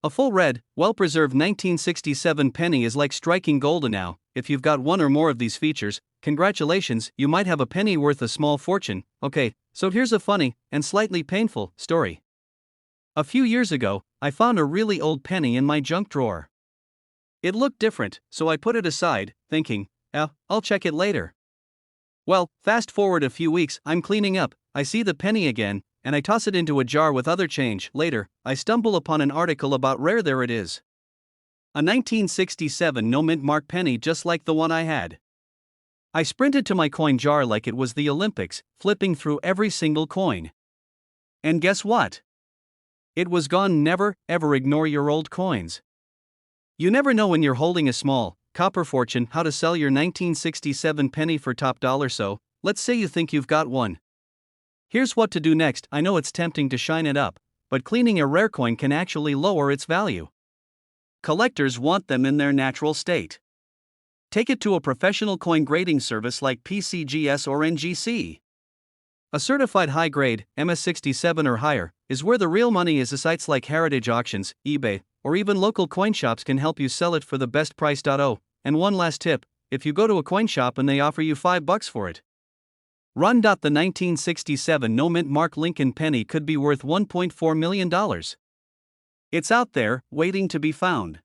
A full red, well-preserved 1967 penny is like striking gold. Now, if you've got one or more of these features, congratulations, you might have a penny worth a small fortune. Okay, so here's a funny, and slightly painful, story. A few years ago, I found a really old penny in my junk drawer. It looked different, so I put it aside, thinking, I'll check it later. Well, fast forward a few weeks, I'm cleaning up, I see the penny again, and I toss it into a jar with other change. Later, I stumble upon an article about rare. There it is. A 1967 no-mint mark penny just like the one I had. I sprinted to my coin jar like it was the Olympics, flipping through every single coin. And guess what? It was gone. Never, ever ignore your old coins. You never know when you're holding a small, copper fortune. How to sell your 1967 penny for top dollar. So, let's say you think you've got one. Here's what to do next. I know it's tempting to shine it up, but cleaning a rare coin can actually lower its value. Collectors want them in their natural state. Take it to a professional coin grading service like PCGS or NGC. A certified high-grade, MS67 or higher, is where the real money is. Sites like Heritage Auctions, eBay, or even local coin shops can help you sell it for the best price. Oh, and one last tip: if you go to a coin shop and they offer you $5 for it, run. The 1967 no-mint mark Lincoln penny could be worth $1.4 million. It's out there, waiting to be found.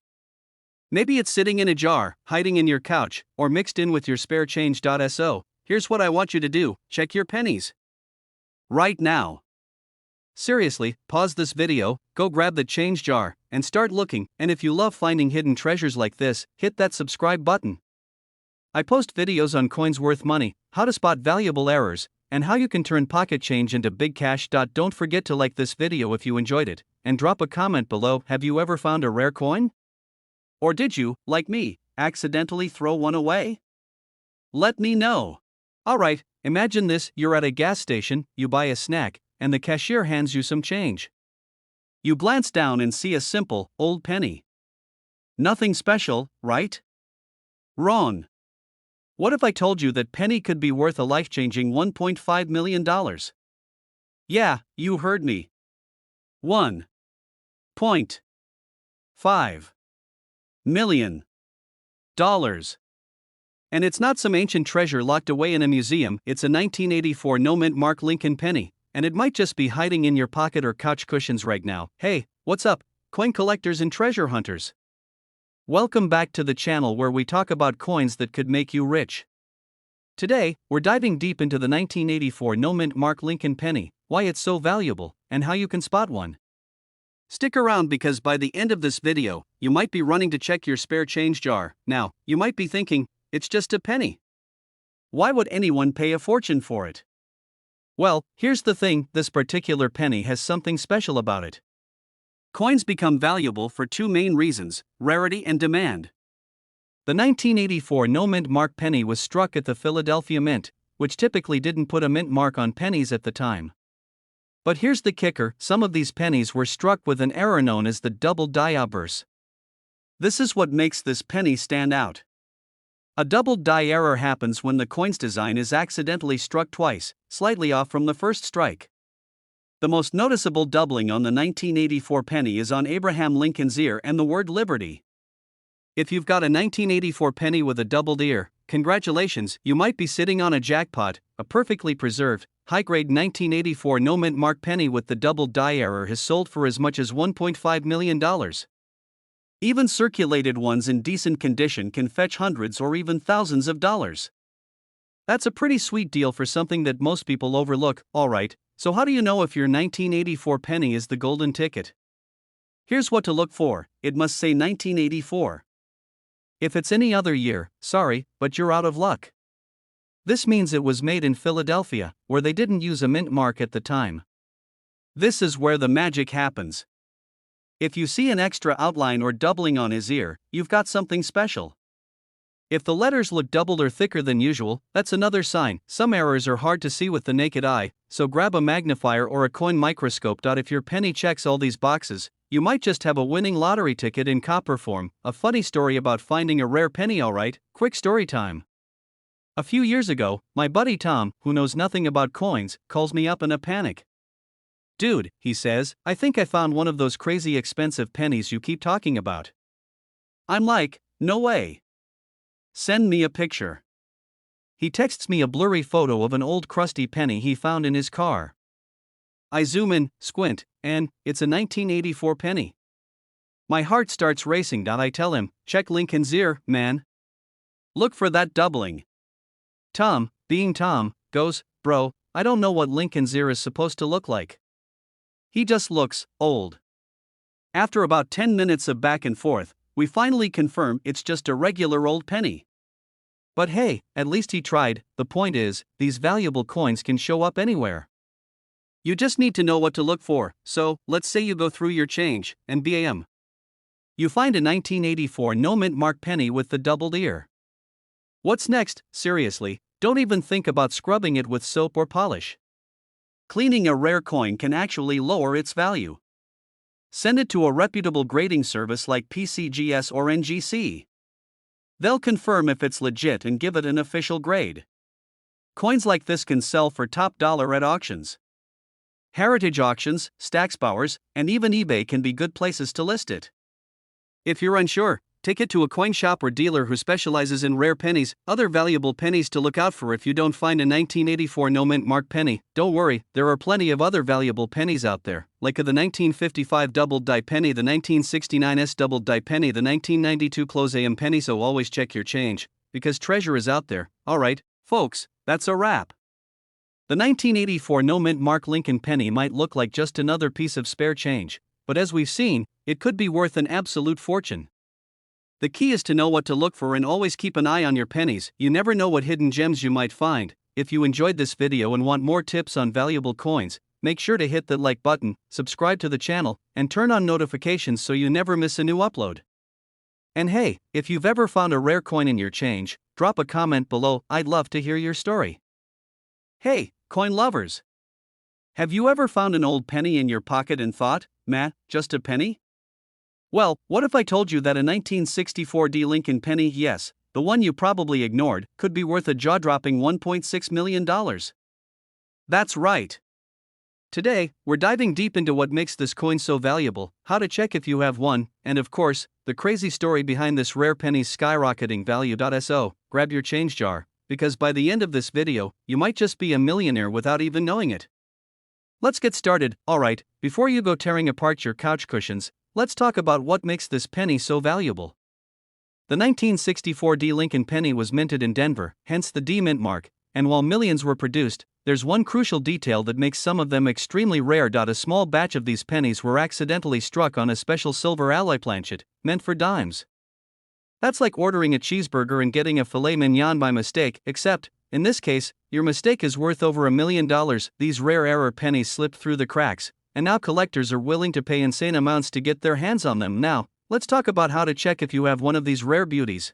Maybe it's sitting in a jar, hiding in your couch, or mixed in with your spare change. So, here's what I want you to do: check your pennies right now. Seriously, pause this video, go grab the change jar, and start looking. And if you love finding hidden treasures like this, hit that subscribe button. I post videos on coins worth money, how to spot valuable errors, and how you can turn pocket change into big cash. Don't forget to like this video if you enjoyed it, and drop a comment below. Have you ever found a rare coin? Or did you, like me, accidentally throw one away? Let me know. Alright, imagine this: you're at a gas station, you buy a snack, and the cashier hands you some change. You glance down and see a simple, old penny. Nothing special, right? Wrong. What if I told you that penny could be worth a life-changing $1.5 million? Yeah, you heard me. $1.5 million. And it's not some ancient treasure locked away in a museum. It's a 1984 no-mint mark Lincoln penny, and it might just be hiding in your pocket or couch cushions right now. Hey, what's up, coin collectors and treasure hunters? Welcome back to the channel where we talk about coins that could make you rich. Today, we're diving deep into the 1984 no-mint mark Lincoln penny, why it's so valuable, and how you can spot one. Stick around because by the end of this video, you might be running to check your spare change jar. Now, you might be thinking, it's just a penny. Why would anyone pay a fortune for it? Well, here's the thing: this particular penny has something special about it. Coins become valuable for two main reasons: rarity and demand. The 1984 no-mint mark penny was struck at the Philadelphia Mint, which typically didn't put a mint mark on pennies at the time. But here's the kicker: some of these pennies were struck with an error known as the double die obverse. This is what makes this penny stand out. A double die error happens when the coin's design is accidentally struck twice, slightly off from the first strike. The most noticeable doubling on the 1984 penny is on Abraham Lincoln's ear and the word liberty. If you've got a 1984 penny with a doubled ear, congratulations, you might be sitting on a jackpot. A perfectly preserved, high-grade 1984 no-mint mark penny with the double die error has sold for as much as $1.5 million. Even circulated ones in decent condition can fetch hundreds or even thousands of dollars. That's a pretty sweet deal for something that most people overlook. Alright, so how do you know if your 1984 penny is the golden ticket? Here's what to look for: it must say 1984. If it's any other year, sorry, but you're out of luck. This means it was made in Philadelphia, where they didn't use a mint mark at the time. This is where the magic happens. If you see an extra outline or doubling on his ear, you've got something special. If the letters look doubled or thicker than usual, that's another sign. Some errors are hard to see with the naked eye, so grab a magnifier or a coin microscope. If your penny checks all these boxes, you might just have a winning lottery ticket in copper form. A funny story about finding a rare penny. Alright, quick story time. A few years ago, my buddy Tom, who knows nothing about coins, calls me up in a panic. Dude, he says, I think I found one of those crazy expensive pennies you keep talking about. I'm like, no way. Send me a picture. He texts me a blurry photo of an old crusty penny he found in his car. I zoom in, squint, and it's a 1984 penny. My heart starts racing. I tell him, check Lincoln's ear, man. Look for that doubling. Tom, being Tom, goes, bro, I don't know what Lincoln's ear is supposed to look like. He just looks old. After about 10 minutes of back and forth, we finally confirm it's just a regular old penny. But hey, at least he tried. The point is, these valuable coins can show up anywhere. You just need to know what to look for. So, let's say you go through your change, and bam, you find a 1984 no-mint mark penny with the doubled ear. What's next? Seriously, don't even think about scrubbing it with soap or polish. Cleaning a rare coin can actually lower its value. Send it to a reputable grading service like PCGS or NGC. They'll confirm if it's legit and give it an official grade. Coins like this can sell for top dollar at auctions. Heritage auctions, Stacksbowers, and even eBay can be good places to list it. If you're unsure, take it to a coin shop or dealer who specializes in rare pennies. Other valuable pennies to look out for: if you don't find a 1984 no mint mark penny, don't worry, there are plenty of other valuable pennies out there, like the 1955 double die penny, the 1969 double die penny, the 1992 close AM penny. So always check your change, because treasure is out there. Alright, folks, that's a wrap. The 1984 no mint mark Lincoln penny might look like just another piece of spare change, but as we've seen, it could be worth an absolute fortune. The key is to know what to look for and always keep an eye on your pennies. You never know what hidden gems you might find. If you enjoyed this video and want more tips on valuable coins, make sure to hit that like button, subscribe to the channel, and turn on notifications so you never miss a new upload. And hey, if you've ever found a rare coin in your change, drop a comment below. I'd love to hear your story. Hey, coin lovers! Have you ever found an old penny in your pocket and thought, "Meh, just a penny?" Well, what if I told you that a 1964 Lincoln penny, yes, the one you probably ignored, could be worth a jaw-dropping $1.6 million? That's right. Today, we're diving deep into what makes this coin so valuable, how to check if you have one, and of course, the crazy story behind this rare penny's skyrocketing value. So, grab your change jar, because by the end of this video, you might just be a millionaire without even knowing it. Let's get started. Alright, before you go tearing apart your couch cushions, let's talk about what makes this penny so valuable. The 1964 Lincoln penny was minted in Denver, hence the D mint mark, and while millions were produced, there's one crucial detail that makes some of them extremely rare. A small batch of these pennies were accidentally struck on a special silver alloy planchet, meant for dimes. That's like ordering a cheeseburger and getting a filet mignon by mistake, except, in this case, your mistake is worth over $1 million. These rare error pennies slipped through the cracks, and now collectors are willing to pay insane amounts to get their hands on them. Now, let's talk about how to check if you have one of these rare beauties.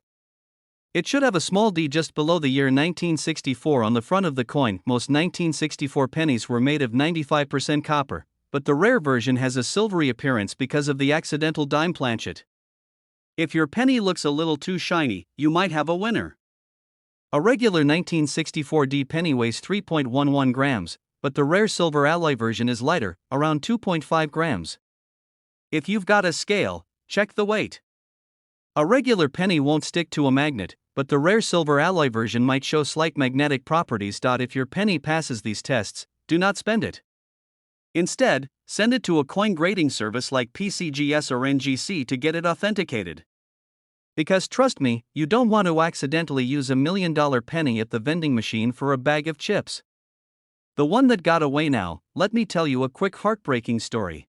It should have a small D just below the year 1964 on the front of the coin. Most 1964 pennies were made of 95% copper, but the rare version has a silvery appearance because of the accidental dime planchet. If your penny looks a little too shiny, you might have a winner. A regular 1964 D penny weighs 3.11 grams, but the rare silver alloy version is lighter, around 2.5 grams. If you've got a scale, check the weight. A regular penny won't stick to a magnet, but the rare silver alloy version might show slight magnetic properties. If your penny passes these tests, do not spend it. Instead, send it to a coin grading service like PCGS or NGC to get it authenticated. Because trust me, you don't want to accidentally use $1 million penny at the vending machine for a bag of chips. The one that got away. Now, let me tell you a quick heartbreaking story.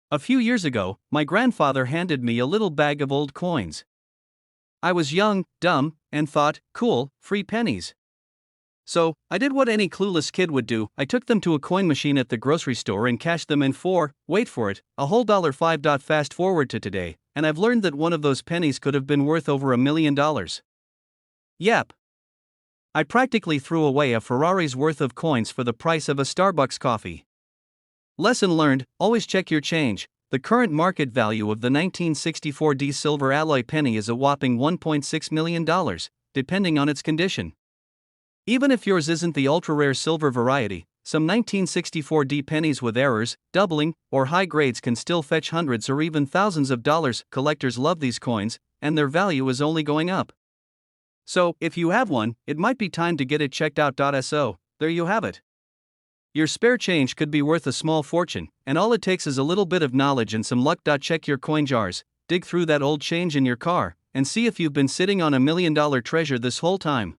A few years ago, my grandfather handed me a little bag of old coins. I was young, dumb, and thought, cool, free pennies. So, I did what any clueless kid would do. I took them to a coin machine at the grocery store and cashed them in for, wait for it, a whole $5. Fast forward to today, and I've learned that one of those pennies could have been worth over $1 million. Yep. I practically threw away a Ferrari's worth of coins for the price of a Starbucks coffee. Lesson learned: always check your change. The current market value of the 1964 D silver alloy penny is a whopping $1.6 million, depending on its condition. Even if yours isn't the ultra-rare silver variety, some 1964 D pennies with errors, doubling, or high grades can still fetch hundreds or even thousands of dollars. Collectors love these coins, and their value is only going up. So, if you have one, it might be time to get it checked out. So, there you have it. Your spare change could be worth a small fortune, and all it takes is a little bit of knowledge and some luck. Check your coin jars, dig through that old change in your car, and see if you've been sitting on $1 million treasure this whole time.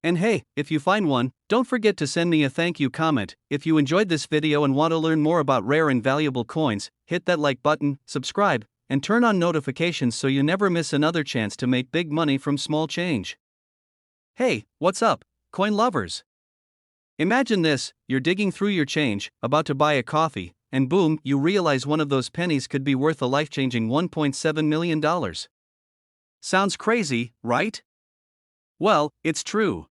And hey, if you find one, don't forget to send me a thank you comment. If you enjoyed this video and want to learn more about rare and valuable coins, hit that like button, subscribe, and turn on notifications so you never miss another chance to make big money from small change. Hey, what's up, coin lovers? Imagine this: you're digging through your change, about to buy a coffee, and boom, you realize one of those pennies could be worth a life-changing $1.7 million. Sounds crazy, right? Well, it's true.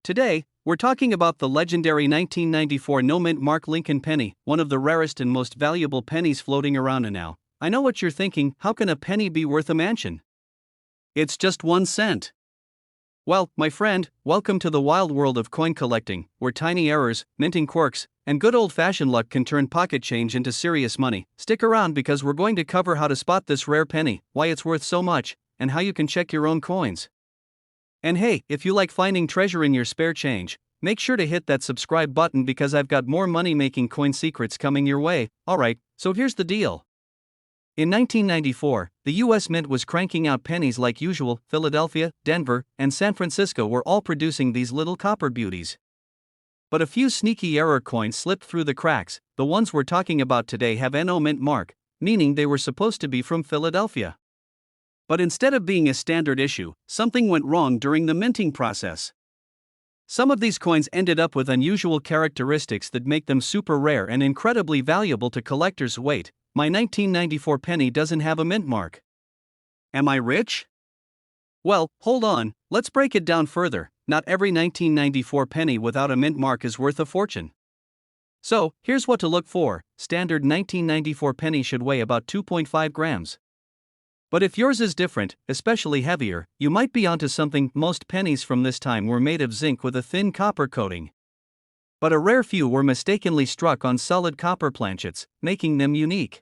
Today, we're talking about the legendary 1994 no mint mark Lincoln penny, one of the rarest and most valuable pennies floating around. And now, I know what you're thinking: how can a penny be worth a mansion? It's just 1 cent. Well, my friend, welcome to the wild world of coin collecting, where tiny errors, minting quirks, and good old-fashioned luck can turn pocket change into serious money. Stick around because we're going to cover how to spot this rare penny, why it's worth so much, and how you can check your own coins. And hey, if you like finding treasure in your spare change, make sure to hit that subscribe button because I've got more money-making coin secrets coming your way. Alright, so here's the deal. In 1994, the U.S. Mint was cranking out pennies like usual. Philadelphia, Denver, and San Francisco were all producing these little copper beauties. But a few sneaky error coins slipped through the cracks. The ones we're talking about today have no mint mark, meaning they were supposed to be from Philadelphia. But instead of being a standard issue, something went wrong during the minting process. Some of these coins ended up with unusual characteristics that make them super rare and incredibly valuable to collectors. Wait, my 1994 penny doesn't have a mint mark. Am I rich? Well, hold on, let's break it down further. Not every 1994 penny without a mint mark is worth a fortune. So, here's what to look for. Standard 1994 penny should weigh about 2.5 grams. But if yours is different, especially heavier, you might be onto something. Most pennies from this time were made of zinc with a thin copper coating. But a rare few were mistakenly struck on solid copper planchets, making them unique.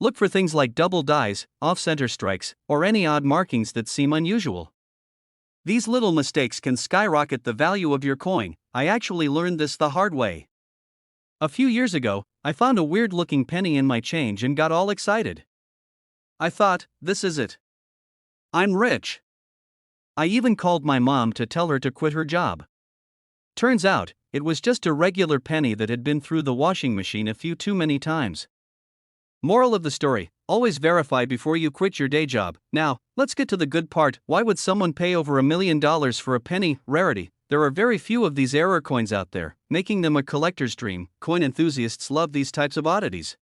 Look for things like double dies, off-center strikes, or any odd markings that seem unusual. These little mistakes can skyrocket the value of your coin. I actually learned this the hard way. A few years ago, I found a weird-looking penny in my change and got all excited. I thought, this is it. I'm rich. I even called my mom to tell her to quit her job. Turns out, it was just a regular penny that had been through the washing machine a few too many times. Moral of the story, always verify before you quit your day job. Now, let's get to the good part. Why would someone pay over $1 million for a penny? Rarity. There are very few of these error coins out there, making them a collector's dream. Coin enthusiasts love these types of oddities.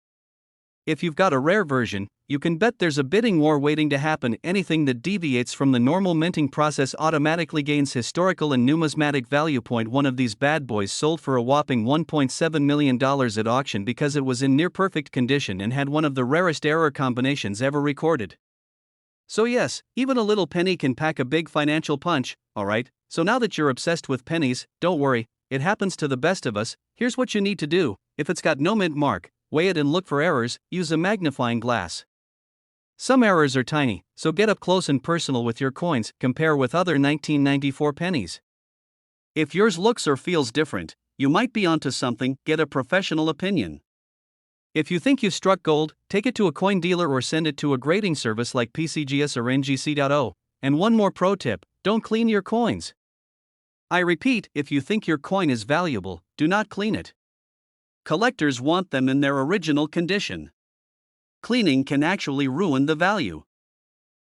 If you've got a rare version, you can bet there's a bidding war waiting to happen. Anything that deviates from the normal minting process automatically gains historical and numismatic value. One of these bad boys sold for a whopping $1.7 million at auction because it was in near perfect condition and had one of the rarest error combinations ever recorded. So yes, even a little penny can pack a big financial punch. Alright, so now that you're obsessed with pennies, don't worry, it happens to the best of us. Here's what you need to do. If it's got no mint mark, weigh it and look for errors. Use a magnifying glass. Some errors are tiny, so get up close and personal with your coins. Compare with other 1994 pennies. If yours looks or feels different, you might be onto something. Get a professional opinion. If you think you've struck gold, take it to a coin dealer or send it to a grading service like PCGS or NGC.O. And one more pro tip, don't clean your coins. I repeat, if you think your coin is valuable, do not clean it. Collectors want them in their original condition. Cleaning can actually ruin the value.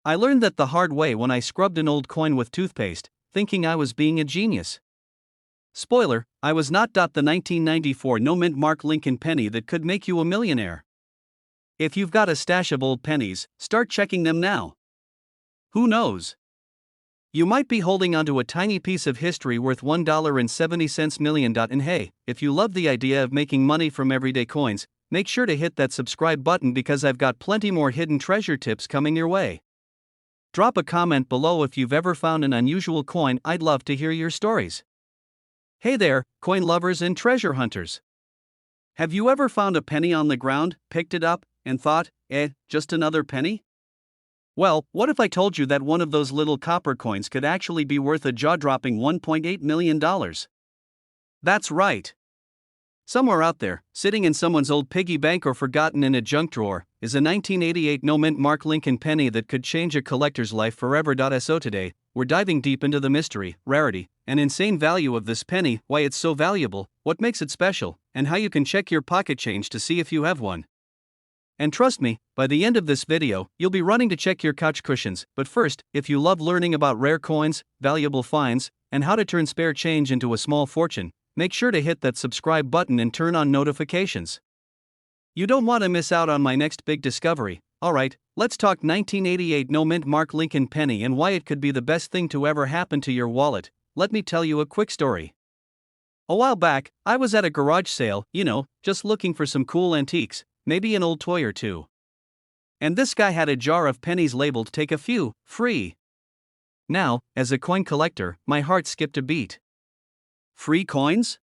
I learned that the hard way when I scrubbed an old coin with toothpaste, thinking I was being a genius. Spoiler, I was not. The 1994 no mint mark Lincoln penny that could make you a millionaire. If you've got a stash of old pennies, start checking them now. Who knows? You might be holding onto a tiny piece of history worth $1.70 million. And hey, if you love the idea of making money from everyday coins, make sure to hit that subscribe button because I've got plenty more hidden treasure tips coming your way. Drop a comment below if you've ever found an unusual coin. I'd love to hear your stories. Hey there, coin lovers and treasure hunters. Have you ever found a penny on the ground, picked it up, and thought, just another penny? Well, what if I told you that one of those little copper coins could actually be worth a jaw-dropping $1.8 million? That's right. Somewhere out there, sitting in someone's old piggy bank or forgotten in a junk drawer, is a 1988 no mint mark Lincoln penny that could change a collector's life forever. So today, we're diving deep into the mystery, rarity, and insane value of this penny, why it's so valuable, what makes it special, and how you can check your pocket change to see if you have one. And trust me, by the end of this video, you'll be running to check your couch cushions. But first, if you love learning about rare coins, valuable finds, and how to turn spare change into a small fortune, make sure to hit that subscribe button and turn on notifications. You don't want to miss out on my next big discovery. Alright, let's talk 1988 no mint mark Lincoln penny and why it could be the best thing to ever happen to your wallet. Let me tell you a quick story. A while back, I was at a garage sale, just looking for some cool antiques, maybe an old toy or two. And this guy had a jar of pennies labeled "Take a few, free." Now, as a coin collector, my heart skipped a beat. Free coins?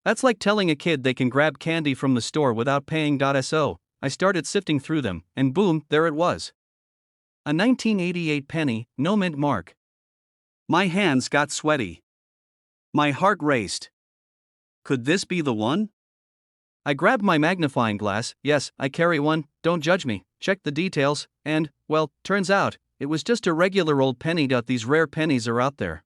That's like telling a kid they can grab candy from the store without paying. So, I started sifting through them, and boom, there it was. A 1988 penny, no mint mark. My hands got sweaty. My heart raced. Could this be the one? I grabbed my magnifying glass, yes, I carry one, don't judge me, checked the details, and, well, turns out, it was just a regular old penny. These rare pennies are out there.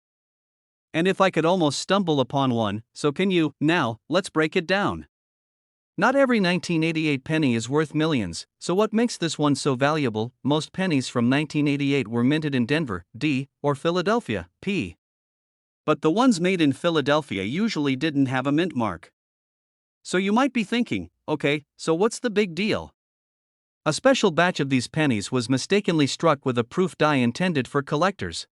And if I could almost stumble upon one, so can you. Now, let's break it down. Not every 1988 penny is worth millions, so what makes this one so valuable? Most pennies from 1988 were minted in Denver, D, or Philadelphia, P. But the ones made in Philadelphia usually didn't have a mint mark. So you might be thinking, okay, so what's the big deal? A special batch of these pennies was mistakenly struck with a proof die intended for collectors.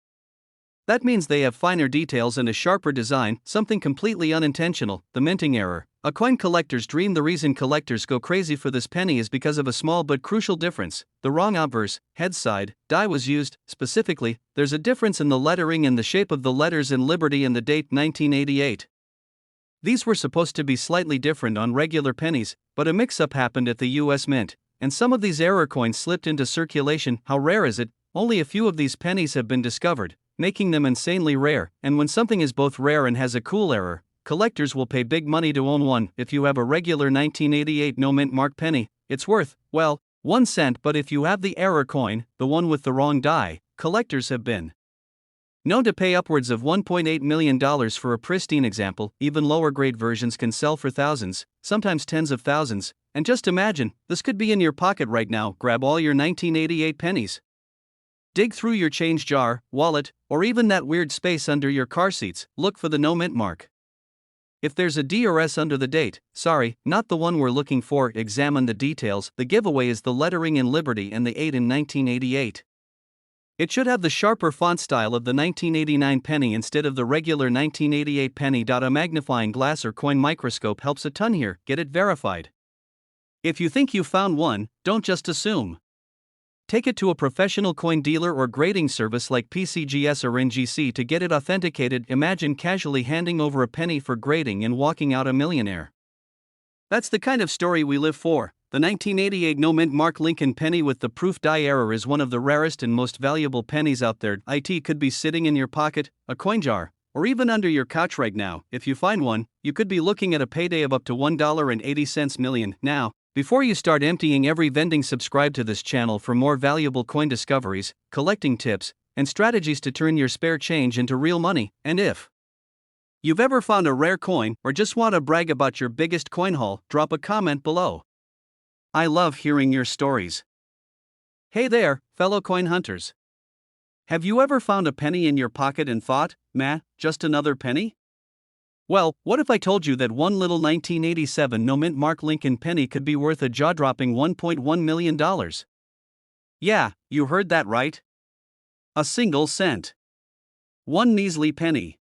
That means they have finer details and a sharper design, something completely unintentional, the minting error. A coin collector's dream. The reason collectors go crazy for this penny is because of a small but crucial difference. The wrong obverse, head side, die was used. Specifically, there's a difference in the lettering and the shape of the letters in Liberty and the date 1988. These were supposed to be slightly different on regular pennies, but a mix-up happened at the U.S. Mint, and some of these error coins slipped into circulation. How rare is it? Only a few of these pennies have been discovered, making them insanely rare. And when something is both rare and has a cool error, collectors will pay big money to own one. If you have a regular 1988 no mint mark penny, it's worth, well, 1 cent. But if you have the error coin, the one with the wrong die, collectors have been known to pay upwards of $1.8 million for a pristine example. Even lower grade versions can sell for thousands, sometimes tens of thousands. And just imagine, this could be in your pocket right now. Grab all your 1988 pennies. Dig through your change jar, wallet, or even that weird space under your car seats. Look for the no mint mark. If there's a D or S under the date, sorry, not the one we're looking for. Examine the details. The giveaway is the lettering in Liberty and the 8 in 1988. It should have the sharper font style of the 1989 penny instead of the regular 1988 penny. A magnifying glass or coin microscope helps a ton here. Get it verified. If you think you found one, don't just assume. Take it to a professional coin dealer or grading service like PCGS or NGC to get it authenticated. Imagine casually handing over a penny for grading and walking out a millionaire. That's the kind of story we live for. The 1988 no mint mark Lincoln penny with the proof die error is one of the rarest and most valuable pennies out there. It could be sitting in your pocket, a coin jar, or even under your couch right now. If you find one, you could be looking at a payday of up to $1.80 million. Now, before you start emptying every vending, subscribe to this channel for more valuable coin discoveries, collecting tips, and strategies to turn your spare change into real money. And if you've ever found a rare coin or just want to brag about your biggest coin haul, drop a comment below. I love hearing your stories. Hey there, fellow coin hunters. Have you ever found a penny in your pocket and thought, meh, just another penny? Well, what if I told you that one little 1987 no mint mark Lincoln penny could be worth a jaw-dropping $1.1 million? Yeah, you heard that right. A single cent. One measly penny.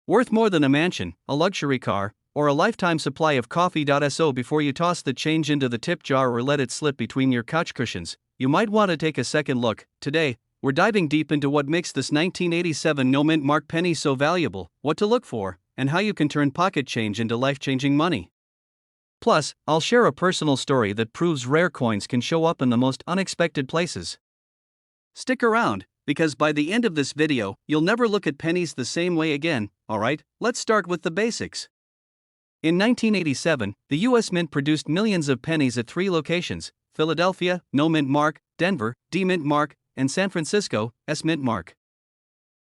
Worth more than a mansion, a luxury car, or a lifetime supply of coffee. So before you toss the change into the tip jar or let it slip between your couch cushions, you might want to take a second look. Today, we're diving deep into what makes this 1987 no mint mark penny so valuable, what to look for, and how you can turn pocket change into life-changing money. Plus, I'll share a personal story that proves rare coins can show up in the most unexpected places. Stick around, because by the end of this video, you'll never look at pennies the same way again. Alright, let's start with the basics. In 1987, the U.S. Mint produced millions of pennies at 3 locations: Philadelphia, no mint mark; Denver, D mint mark; and San Francisco, S mint mark.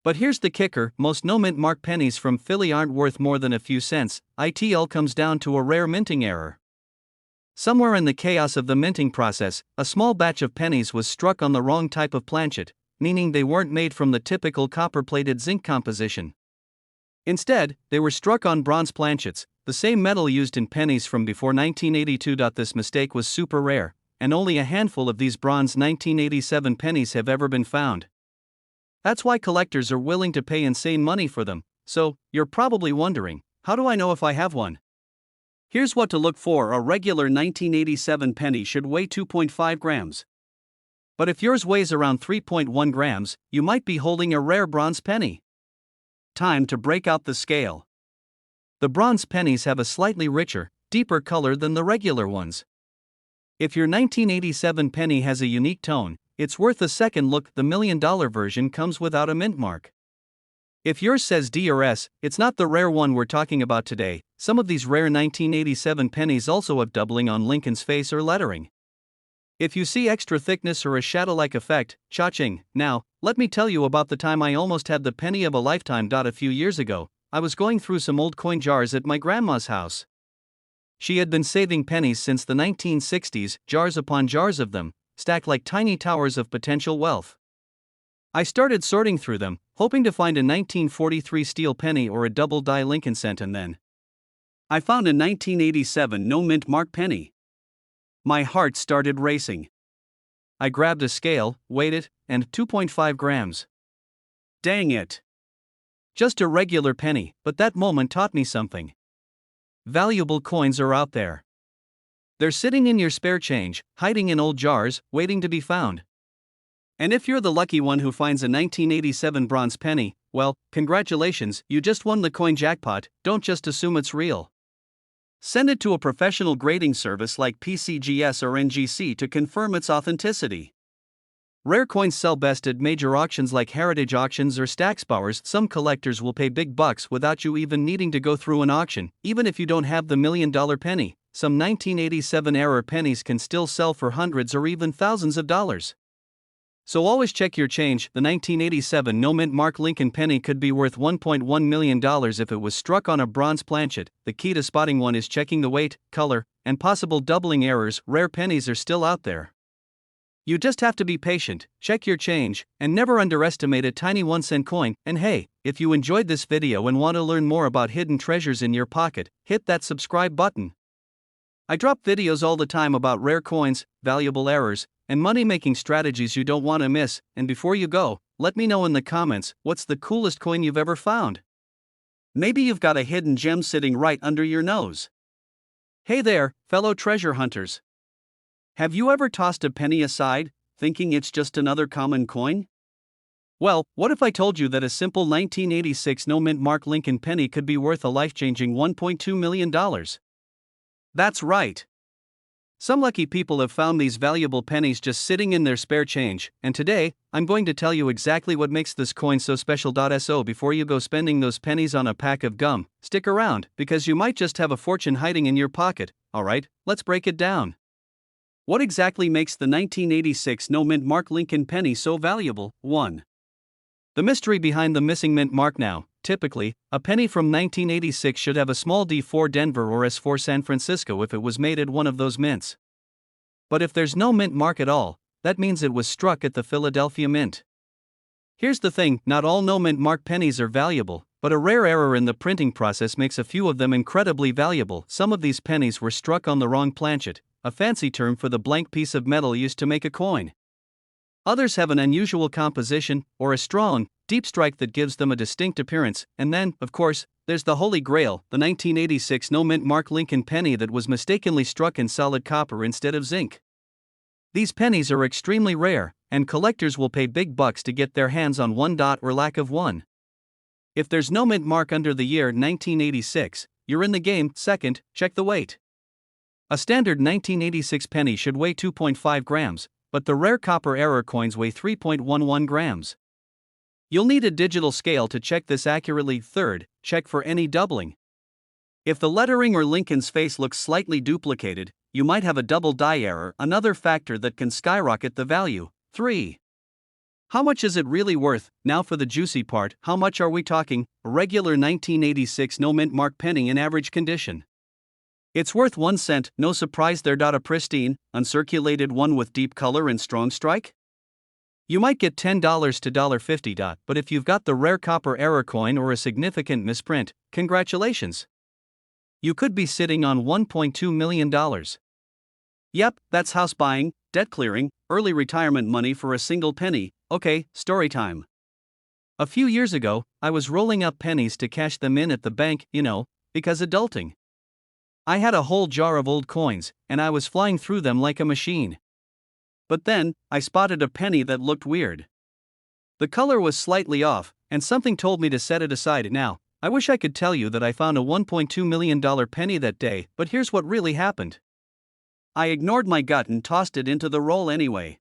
But here's the kicker: most no mint mark pennies from Philly aren't worth more than a few cents. It all comes down to a rare minting error. Somewhere in the chaos of the minting process, a small batch of pennies was struck on the wrong type of planchet, meaning they weren't made from the typical copper-plated zinc composition. Instead, they were struck on bronze planchets, the same metal used in pennies from before 1982. This mistake was super rare, and only a handful of these bronze 1987 pennies have ever been found. That's why collectors are willing to pay insane money for them. So, you're probably wondering, how do I know if I have one? Here's what to look for: a regular 1987 penny should weigh 2.5 grams. But if yours weighs around 3.1 grams, you might be holding a rare bronze penny. Time to break out the scale. The bronze pennies have a slightly richer, deeper color than the regular ones. If your 1987 penny has a unique tone, it's worth a second look. The $1 million version comes without a mint mark. If yours says D or S, it's not the rare one we're talking about today. Some of these rare 1987 pennies also have doubling on Lincoln's face or lettering. If you see extra thickness or a shadow-like effect, cha-ching. Now, let me tell you about the time I almost had the penny of a lifetime. A few years ago, I was going through some old coin jars at my grandma's house. She had been saving pennies since the 1960s, jars upon jars of them, stacked like tiny towers of potential wealth. I started sorting through them, hoping to find a 1943 steel penny or a double-die Lincoln cent, and then I found a 1987 no-mint mark penny. My heart started racing. I grabbed a scale, weighed it, and 2.5 grams. Dang it! Just a regular penny, but that moment taught me something. Valuable coins are out there. They're sitting in your spare change, hiding in old jars, waiting to be found. And if you're the lucky one who finds a 1987 bronze penny, well, congratulations, you just won the coin jackpot. Don't just assume it's real. Send it to a professional grading service like PCGS or NGC to confirm its authenticity. Rare coins sell best at major auctions like heritage auctions or Stacksbowers. Some collectors will pay big bucks without you even needing to go through an auction, even if you don't have the $1 million penny. Some 1987 era pennies can still sell for hundreds or even thousands of dollars. So always check your change. The 1987 no-mint mark Lincoln penny could be worth $1.1 million if it was struck on a bronze planchet. The key to spotting one is checking the weight, color, and possible doubling errors. Rare pennies are still out there. You just have to be patient, check your change, and never underestimate a tiny 1-cent coin. And hey, if you enjoyed this video and want to learn more about hidden treasures in your pocket, hit that subscribe button. I drop videos all the time about rare coins, valuable errors, and money-making strategies you don't want to miss. And before you go, let me know in the comments, what's the coolest coin you've ever found? Maybe you've got a hidden gem sitting right under your nose. Hey there, fellow treasure hunters. Have you ever tossed a penny aside, thinking it's just another common coin? Well, what if I told you that a simple 1986 no-mint mark Lincoln penny could be worth a life-changing $1.2 million? That's right. Some lucky people have found these valuable pennies just sitting in their spare change, and today, I'm going to tell you exactly what makes this coin so special. So before you go spending those pennies on a pack of gum, stick around, because you might just have a fortune hiding in your pocket. Alright, let's break it down. What exactly makes the 1986 no-mint mark Lincoln penny so valuable? 1. The mystery behind the missing mint mark. Now, typically, a penny from 1986 should have a small D for Denver or S for San Francisco if it was made at one of those mints. But if there's no mint mark at all, that means it was struck at the Philadelphia Mint. Here's the thing, not all no-mint mark pennies are valuable, but a rare error in the printing process makes a few of them incredibly valuable. Some of these pennies were struck on the wrong planchet, a fancy term for the blank piece of metal used to make a coin. Others have an unusual composition, or a strong, deep strike that gives them a distinct appearance. And then, of course, there's the Holy Grail, the 1986 no-mint mark Lincoln penny that was mistakenly struck in solid copper instead of zinc. These pennies are extremely rare, and collectors will pay big bucks to get their hands on one. Or lack of one. If there's no mint mark under the year 1986, you're in the game. 2nd, check the weight. A standard 1986 penny should weigh 2.5 grams, but the rare copper era coins weigh 3.11 grams. You'll need a digital scale to check this accurately. 3rd, check for any doubling. If the lettering or Lincoln's face looks slightly duplicated, you might have a double die error, another factor that can skyrocket the value. 3. How much is it really worth? Now for the juicy part, how much are we talking? A regular 1986 no-mint mark penny in average condition. It's worth 1 cent, no surprise there. A pristine, uncirculated one with deep color and strong strike? You might get $10 to $50, but if you've got the rare copper era coin or a significant misprint, congratulations. You could be sitting on $1.2 million. Yep, that's house buying, debt clearing, early retirement money for a single penny. Okay, story time. A few years ago, I was rolling up pennies to cash them in at the bank, because adulting. I had a whole jar of old coins, and I was flying through them like a machine. But then, I spotted a penny that looked weird. The color was slightly off, and something told me to set it aside. Now, I wish I could tell you that I found a $1.2 million penny that day, but here's what really happened. I ignored my gut and tossed it into the roll anyway.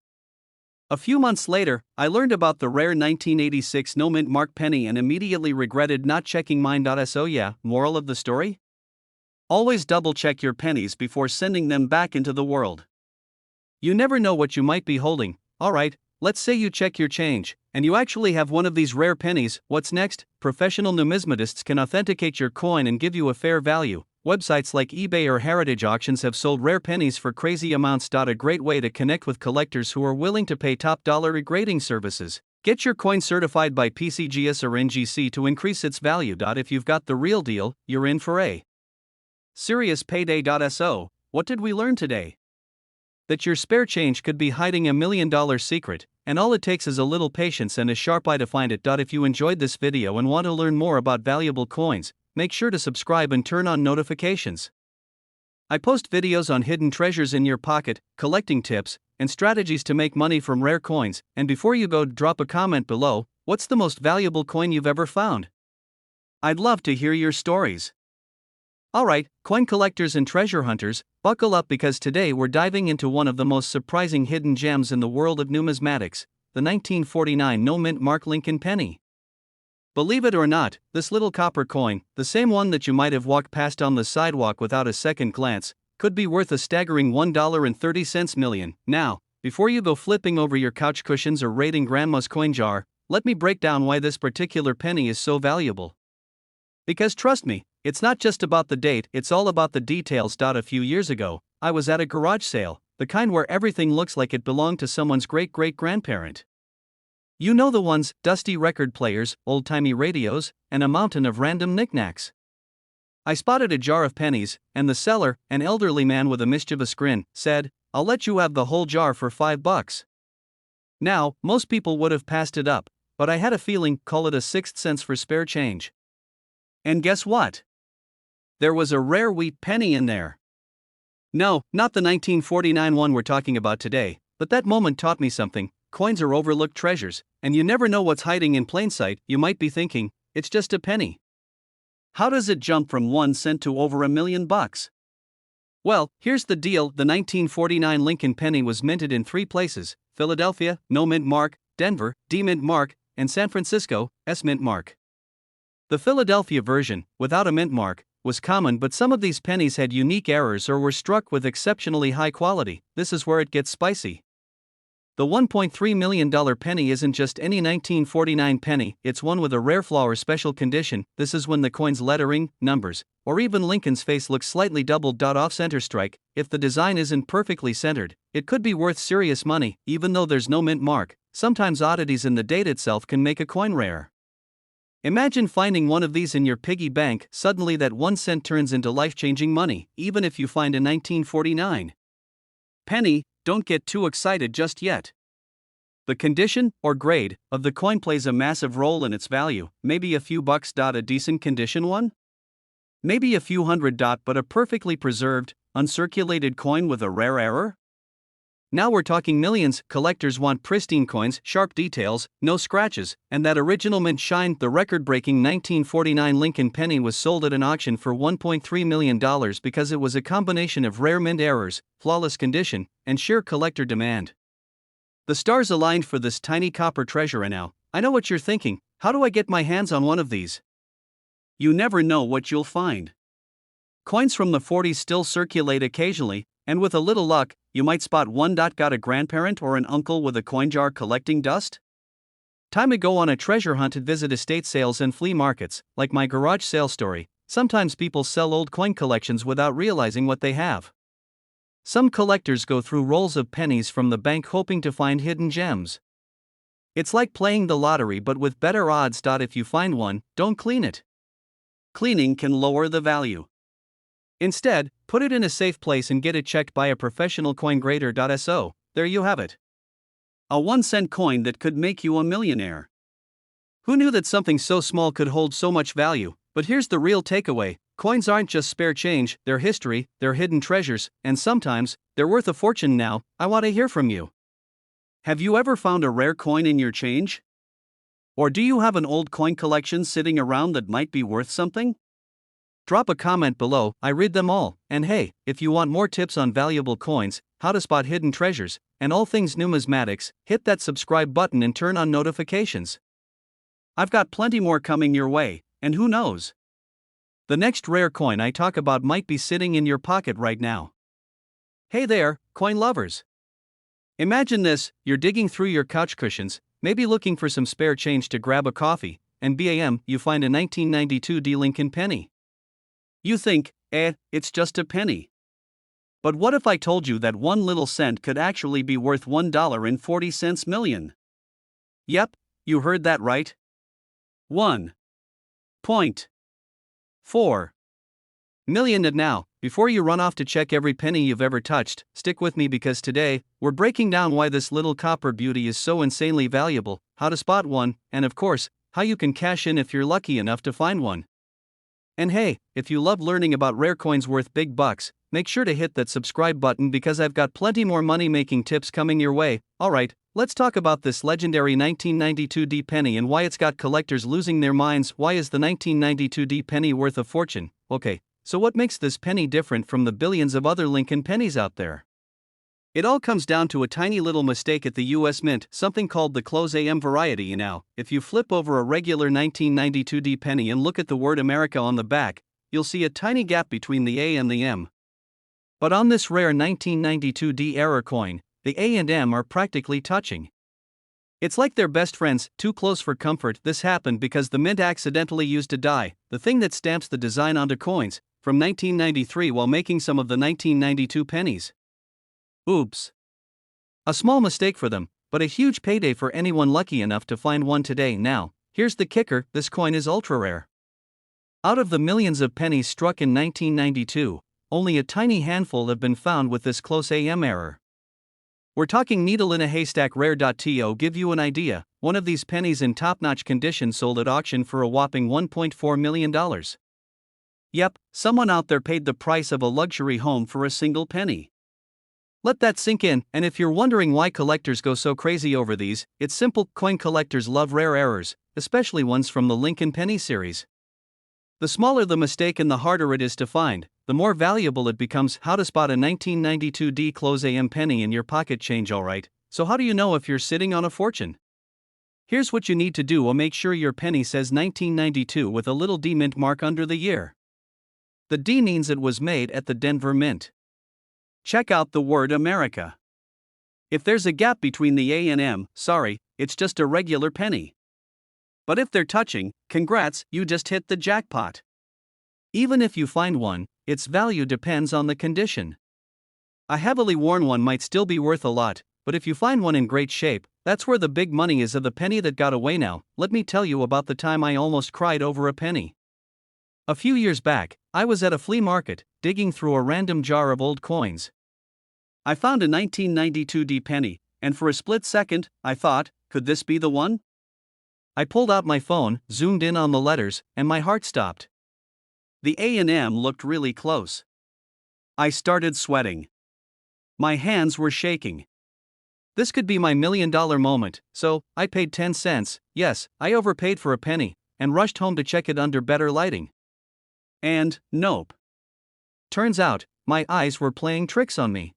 A few months later, I learned about the rare 1986 no mint mark penny and immediately regretted not checking mine. So yeah, moral of the story? Always double check your pennies before sending them back into the world. You never know what you might be holding. Alright, let's say you check your change, and you actually have one of these rare pennies. What's next? Professional numismatists can authenticate your coin and give you a fair value. Websites like eBay or Heritage Auctions have sold rare pennies for crazy amounts. A great way to connect with collectors who are willing to pay top dollar regrading services. Get your coin certified by PCGS or NGC to increase its value. If you've got the real deal, you're in for a serious payday. So, what did we learn today? That your spare change could be hiding $1 million secret, and all it takes is a little patience and a sharp eye to find it. If you enjoyed this video and want to learn more about valuable coins, make sure to subscribe and turn on notifications. I post videos on hidden treasures in your pocket, collecting tips, and strategies to make money from rare coins. And before you go, drop a comment below. What's the most valuable coin you've ever found? I'd love to hear your stories. Alright, coin collectors and treasure hunters, buckle up because today we're diving into one of the most surprising hidden gems in the world of numismatics, the 1949 no mint mark Lincoln penny. Believe it or not, this little copper coin, the same one that you might have walked past on the sidewalk without a second glance, could be worth a staggering $1.30 million. Now, before you go flipping over your couch cushions or raiding grandma's coin jar, let me break down why this particular penny is so valuable. Because trust me, it's not just about the date, it's all about the details. A few years ago, I was at a garage sale, the kind where everything looks like it belonged to someone's great-great-grandparent. You know the ones: dusty record players, old-timey radios, and a mountain of random knickknacks. I spotted a jar of pennies, and the seller, an elderly man with a mischievous grin, said, "I'll let you have the whole jar for $5. Now, most people would have passed it up, but I had a feeling, call it a sixth sense for spare change. And guess what? There was a rare wheat penny in there. No, not the 1949 one we're talking about today, but that moment taught me something. Coins are overlooked treasures, and you never know what's hiding in plain sight. You might be thinking, it's just a penny. How does it jump from 1 cent to over $1 million? Well, here's the deal. The 1949 Lincoln penny was minted in 3 places: Philadelphia, no mint mark; Denver, D mint mark; and San Francisco, S mint mark. The Philadelphia version, without a mint mark, was common, but some of these pennies had unique errors or were struck with exceptionally high quality. This is where it gets spicy. The $1.3 million penny isn't just any 1949 penny, it's one with a rare flaw or special condition. This is when the coin's lettering, numbers, or even Lincoln's face looks slightly doubled. Off center strike. If the design isn't perfectly centered, it could be worth serious money, even though there's no mint mark. Sometimes oddities in the date itself can make a coin rare. Imagine finding one of these in your piggy bank. Suddenly that 1 cent turns into life-changing money, even if you find a 1949 penny. Don't get too excited just yet. The condition, or grade, of the coin plays a massive role in its value. Maybe a few bucks. A decent condition one? Maybe a few $100. But a perfectly preserved, uncirculated coin with a rare error? Now we're talking millions. Collectors want pristine coins, sharp details, no scratches, and that original mint shine. The record-breaking 1949 Lincoln penny was sold at an auction for $1.3 million because it was a combination of rare mint errors, flawless condition, and sheer collector demand. The stars aligned for this tiny copper treasure. And now, I know what you're thinking: how do I get my hands on one of these? You never know what you'll find. Coins from the 40s still circulate occasionally, and with a little luck, you might spot one. Got a grandparent or an uncle with a coin jar collecting dust? Time to go on a treasure hunt and visit estate sales and flea markets. Like my garage sale story, sometimes people sell old coin collections without realizing what they have. Some collectors go through rolls of pennies from the bank hoping to find hidden gems. It's like playing the lottery but with better odds. If you find one, don't clean it. Cleaning can lower the value. Instead, put it in a safe place and get it checked by a professional coin grader. So, there you have it. A 1 cent coin that could make you a millionaire. Who knew that something so small could hold so much value? But here's the real takeaway: coins aren't just spare change, they're history, they're hidden treasures, and sometimes, they're worth a fortune. Now, I want to hear from you. Have you ever found a rare coin in your change? Or do you have an old coin collection sitting around that might be worth something? Drop a comment below, I read them all, and hey, if you want more tips on valuable coins, how to spot hidden treasures, and all things numismatics, hit that subscribe button and turn on notifications. I've got plenty more coming your way, and who knows? The next rare coin I talk about might be sitting in your pocket right now. Hey there, coin lovers! Imagine this, you're digging through your couch cushions, maybe looking for some spare change to grab a coffee, and bam, you find a 1992 Lincoln penny. You think, it's just a penny. But what if I told you that one little cent could actually be worth $1.40 million? Yep, you heard that right. 1.4 million. And now, before you run off to check every penny you've ever touched, stick with me because today, we're breaking down why this little copper beauty is so insanely valuable, how to spot one, and of course, how you can cash in if you're lucky enough to find one. And hey, if you love learning about rare coins worth big bucks, make sure to hit that subscribe button because I've got plenty more money-making tips coming your way. Alright, let's talk about this legendary 1992 penny and why it's got collectors losing their minds. Why is the 1992 penny worth a fortune? Okay, so what makes this penny different from the billions of other Lincoln pennies out there? It all comes down to a tiny little mistake at the U.S. Mint, something called the close AM variety. Now, if you flip over a regular 1992 penny and look at the word America on the back, you'll see a tiny gap between the A and the M. But on this rare 1992 era coin, the A and M are practically touching. It's like they're best friends, too close for comfort. This happened because the Mint accidentally used a die, the thing that stamps the design onto coins, from 1993 while making some of the 1992 pennies. Oops. A small mistake for them, but a huge payday for anyone lucky enough to find one today. Now, here's the kicker, this coin is ultra rare. Out of the millions of pennies struck in 1992, only a tiny handful have been found with this close AM error. We're talking needle in a haystack rare. To give you an idea, one of these pennies in top-notch condition sold at auction for a whopping $1.4 million. Yep, someone out there paid the price of a luxury home for a single penny. Let that sink in, and if you're wondering why collectors go so crazy over these, it's simple, coin collectors love rare errors, especially ones from the Lincoln penny series. The smaller the mistake and the harder it is to find, the more valuable it becomes. How to spot a 1992 close AM penny in your pocket change. Alright, so how do you know if you're sitting on a fortune? Here's what you need to do. Make sure your penny says 1992 with a little D mint mark under the year. The D means it was made at the Denver Mint. Check out the word America. If there's a gap between the A and M, sorry, it's just a regular penny. But if they're touching, congrats, you just hit the jackpot. Even if you find one, its value depends on the condition. A heavily worn one might still be worth a lot, but if you find one in great shape, that's where the big money is. Of the penny that got away. Now, let me tell you about the time I almost cried over a penny. A few years back, I was at a flea market, digging through a random jar of old coins. I found a 1992 penny, and for a split second, I thought, could this be the one? I pulled out my phone, zoomed in on the letters, and my heart stopped. The A and M looked really close. I started sweating. My hands were shaking. This could be my $1 million moment, so I paid 10 cents, yes, I overpaid for a penny, and rushed home to check it under better lighting. And, nope. Turns out, my eyes were playing tricks on me.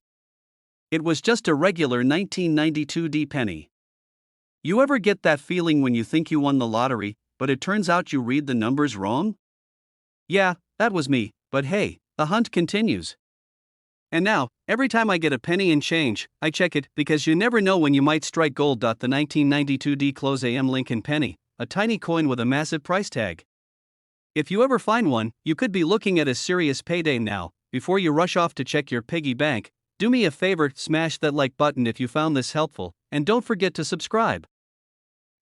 It was just a regular 1992 penny. You ever get that feeling when you think you won the lottery, but it turns out you read the numbers wrong? Yeah, that was me, but hey, the hunt continues. And now, every time I get a penny and change, I check it because you never know when you might strike gold. The 1992 close AM Lincoln penny, a tiny coin with a massive price tag. If you ever find one, you could be looking at a serious payday. Now, before you rush off to check your piggy bank, do me a favor, smash that like button if you found this helpful, and don't forget to subscribe.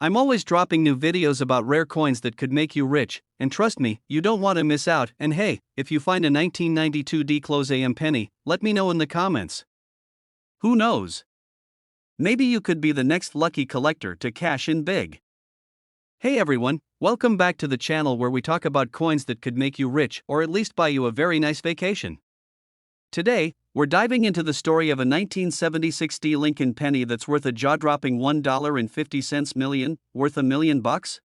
I'm always dropping new videos about rare coins that could make you rich, and trust me, you don't want to miss out. And hey, if you find a 1992 close AM penny, let me know in the comments. Who knows? Maybe you could be the next lucky collector to cash in big. Hey everyone, welcome back to the channel where we talk about coins that could make you rich or at least buy you a very nice vacation. Today, we're diving into the story of a 1976 D Lincoln penny that's worth a jaw-dropping $1.50 million, worth $1 million bucks?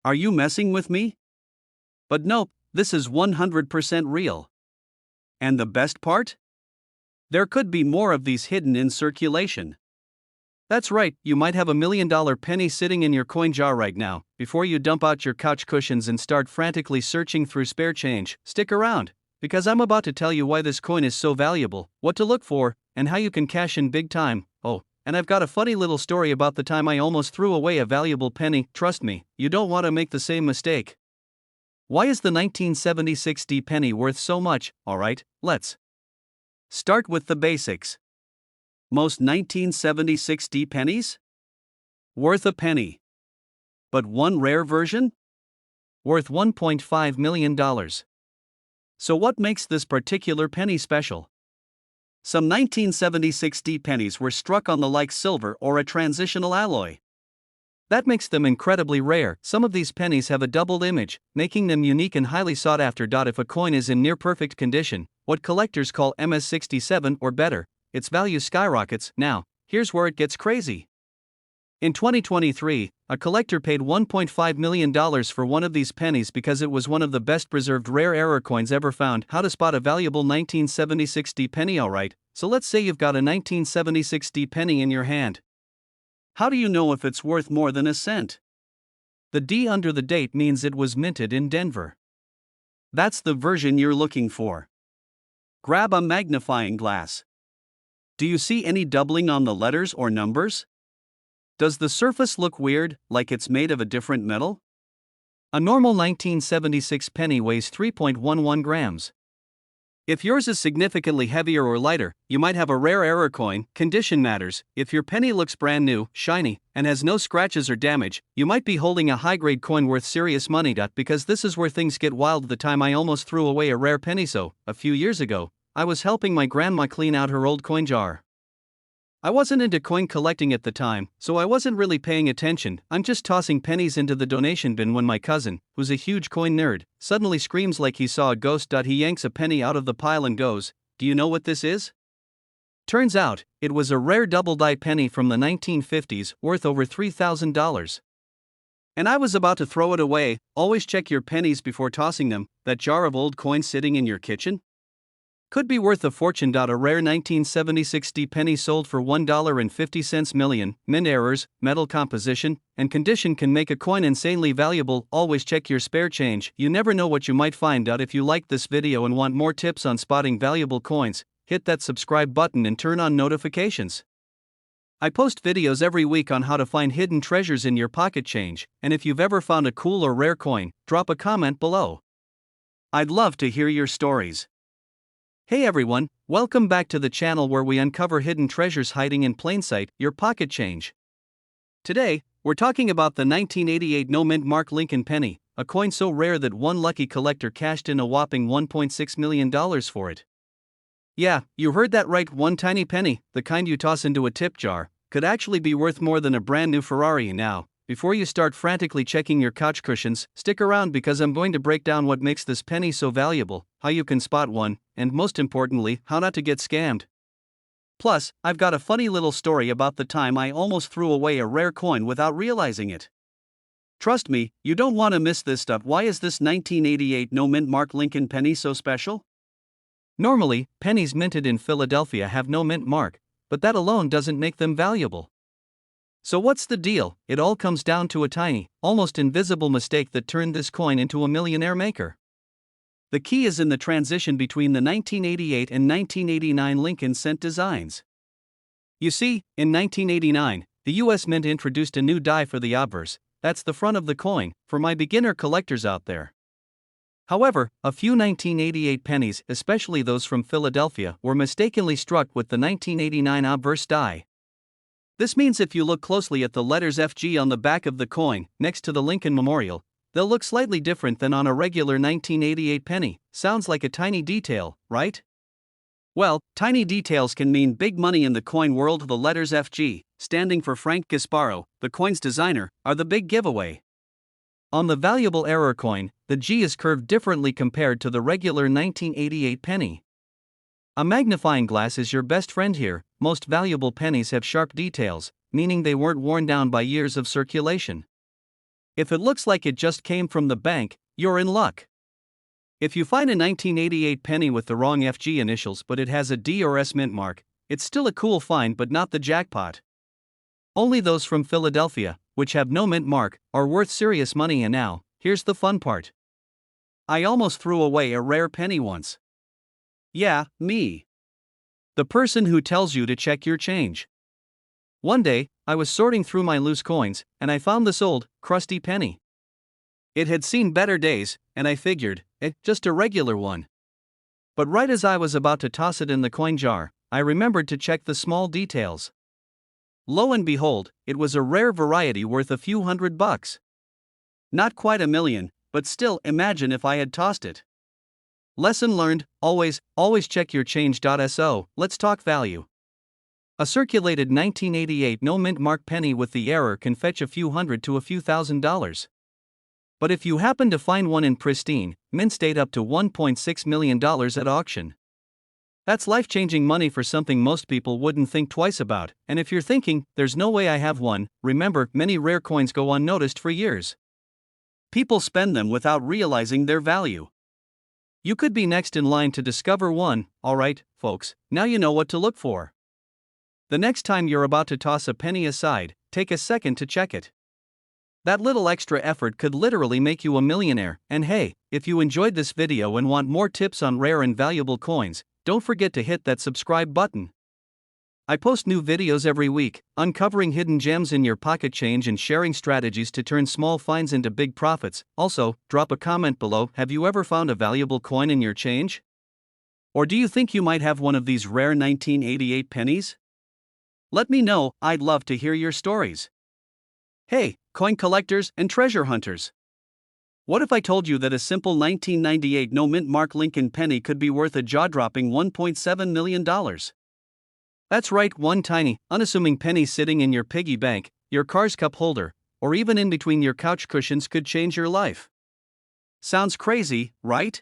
Are you messing with me? But nope, this is 100% real. And the best part? There could be more of these hidden in circulation. That's right, you might have $1 million penny sitting in your coin jar right now. Before you dump out your couch cushions and start frantically searching through spare change, stick around, because I'm about to tell you why this coin is so valuable, what to look for, and how you can cash in big time. Oh, and I've got a funny little story about the time I almost threw away a valuable penny. Trust me, you don't want to make the same mistake. Why is the 1976 D penny worth so much? Alright, let's start with the basics. Most 1976 D pennies? Worth a penny. But one rare version? Worth $1.5 million. So what makes this particular penny special? Some 1976 D pennies were struck on the like silver or a transitional alloy. That makes them incredibly rare. Some of these pennies have a doubled image, making them unique and highly sought after. If a coin is in near perfect condition, what collectors call MS67 or better, its value skyrockets. Now, here's where it gets crazy. In 2023, a collector paid $1.5 million for one of these pennies because it was one of the best preserved rare error coins ever found. How to spot a valuable 1976 D penny? Alright, so let's say you've got a 1976 D penny in your hand. How do you know if it's worth more than a cent? The D under the date means it was minted in Denver. That's the version you're looking for. Grab a magnifying glass. Do you see any doubling on the letters or numbers? Does the surface look weird, like it's made of a different metal? A normal 1976 penny weighs 3.11 grams. If yours is significantly heavier or lighter, you might have a rare error coin. Condition matters. If your penny looks brand new, shiny, and has no scratches or damage, you might be holding a high-grade coin worth serious money. Because this is where things get wild. The time I almost threw away a rare penny. So, a few years ago, I was helping my grandma clean out her old coin jar. I wasn't into coin collecting at the time, so I wasn't really paying attention. I'm just tossing pennies into the donation bin when my cousin, who's a huge coin nerd, suddenly screams like he saw a ghost. He yanks a penny out of the pile and goes, "Do you know what this is?" Turns out, it was a rare double-die penny from the 1950s, worth over $3,000. And I was about to throw it away. Always check your pennies before tossing them. That jar of old coins sitting in your kitchen could be worth a fortune. A rare 1976 D penny sold for $1.50 million. Mint errors, metal composition, and condition can make a coin insanely valuable. Always check your spare change. You never know what you might find out. If you liked this video and want more tips on spotting valuable coins, hit that subscribe button and turn on notifications. I post videos every week on how to find hidden treasures in your pocket change, and if you've ever found a cool or rare coin, drop a comment below. I'd love to hear your stories. Hey everyone, welcome back to the channel where we uncover hidden treasures hiding in plain sight, your pocket change. Today, we're talking about the 1988 no-mint mark Lincoln penny, a coin so rare that one lucky collector cashed in a whopping $1.6 million for it. Yeah, you heard that right, one tiny penny, the kind you toss into a tip jar, could actually be worth more than a brand new Ferrari. Now, before you start frantically checking your couch cushions, stick around because I'm going to break down what makes this penny so valuable, how you can spot one, and most importantly, how not to get scammed. Plus, I've got a funny little story about the time I almost threw away a rare coin without realizing it. Trust me, you don't want to miss this stuff. Why is this 1988 no-mint mark Lincoln penny so special? Normally, pennies minted in Philadelphia have no mint mark, but that alone doesn't make them valuable. So what's the deal? It all comes down to a tiny, almost invisible mistake that turned this coin into a millionaire maker. The key is in the transition between the 1988 and 1989 Lincoln cent designs. You see, in 1989, the U.S. Mint introduced a new die for the obverse, that's the front of the coin, for my beginner collectors out there. However, a few 1988 pennies, especially those from Philadelphia, were mistakenly struck with the 1989 obverse die. This means if you look closely at the letters FG on the back of the coin, next to the Lincoln Memorial, they'll look slightly different than on a regular 1988 penny. Sounds like a tiny detail, right? Well, tiny details can mean big money in the coin world. The letters FG, standing for Frank Gasparo, the coin's designer, are the big giveaway. On the valuable error coin, the G is curved differently compared to the regular 1988 penny. A magnifying glass is your best friend here. Most valuable pennies have sharp details, meaning they weren't worn down by years of circulation. If it looks like it just came from the bank, you're in luck. If you find a 1988 penny with the wrong FG initials but it has a D or S mint mark, it's still a cool find but not the jackpot. Only those from Philadelphia, which have no mint mark, are worth serious money. And now, here's the fun part. I almost threw away a rare penny once. Yeah, me. The person who tells you to check your change. One day, I was sorting through my loose coins, and I found this old, crusty penny. It had seen better days, and I figured, just a regular one. But right as I was about to toss it in the coin jar, I remembered to check the small details. Lo and behold, it was a rare variety worth a few $100. Not quite $1 million, but still, imagine if I had tossed it. Lesson learned, always check your change. So, let's talk value. A circulated 1988 no mint mark penny with the error can fetch a few hundred to a few $1,000s. But if you happen to find one in pristine, mint state, up to $1.6 million at auction. That's life-changing money for something most people wouldn't think twice about. And if you're thinking, there's no way I have one, remember, many rare coins go unnoticed for years. People spend them without realizing their value. You could be next in line to discover one. Alright, folks, now you know what to look for. The next time you're about to toss a penny aside, take a second to check it. That little extra effort could literally make you a millionaire. And hey, if you enjoyed this video and want more tips on rare and valuable coins, don't forget to hit that subscribe button. I post new videos every week, uncovering hidden gems in your pocket change and sharing strategies to turn small finds into big profits. Also, drop a comment below. Have you ever found a valuable coin in your change? Or do you think you might have one of these rare 1988 pennies? Let me know, I'd love to hear your stories. Hey, coin collectors and treasure hunters. What if I told you that a simple 1998 no mint mark Lincoln penny could be worth a jaw-dropping $1.7 million? That's right, one tiny, unassuming penny sitting in your piggy bank, your car's cup holder, or even in between your couch cushions could change your life. Sounds crazy, right?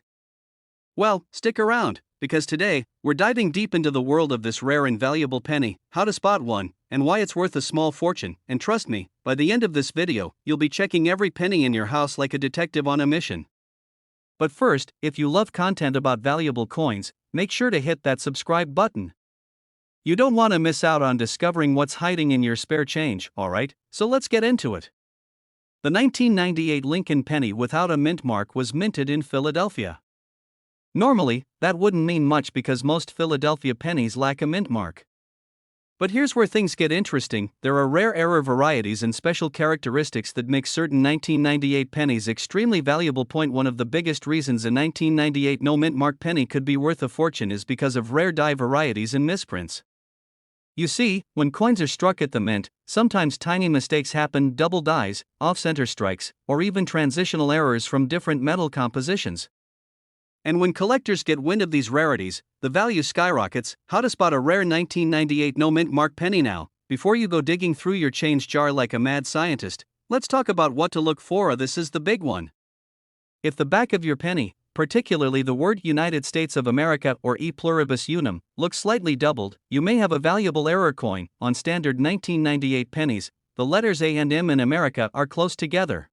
Well, stick around, because today, we're diving deep into the world of this rare and valuable penny, how to spot one, and why it's worth a small fortune. And trust me, by the end of this video, you'll be checking every penny in your house like a detective on a mission. But first, if you love content about valuable coins, make sure to hit that subscribe button. You don't want to miss out on discovering what's hiding in your spare change, alright? So let's get into it. The 1998 Lincoln penny without a mint mark was minted in Philadelphia. Normally, that wouldn't mean much because most Philadelphia pennies lack a mint mark. But here's where things get interesting. There are rare error varieties and special characteristics that make certain 1998 pennies extremely valuable. One of the biggest reasons a 1998 no mint mark penny could be worth a fortune is because of rare die varieties and misprints. You see, when coins are struck at the mint, sometimes tiny mistakes happen: double dies, off-center strikes, or even transitional errors from different metal compositions. And when collectors get wind of these rarities, the value skyrockets. How to spot a rare 1998 no mint mark penny now? Before you go digging through your change jar like a mad scientist, let's talk about what to look for. This is the big one. If the back of your penny, particularly the word United States of America or E pluribus unum, looks slightly doubled, you may have a valuable error coin. On standard 1998 pennies, the letters A and M in America are close together.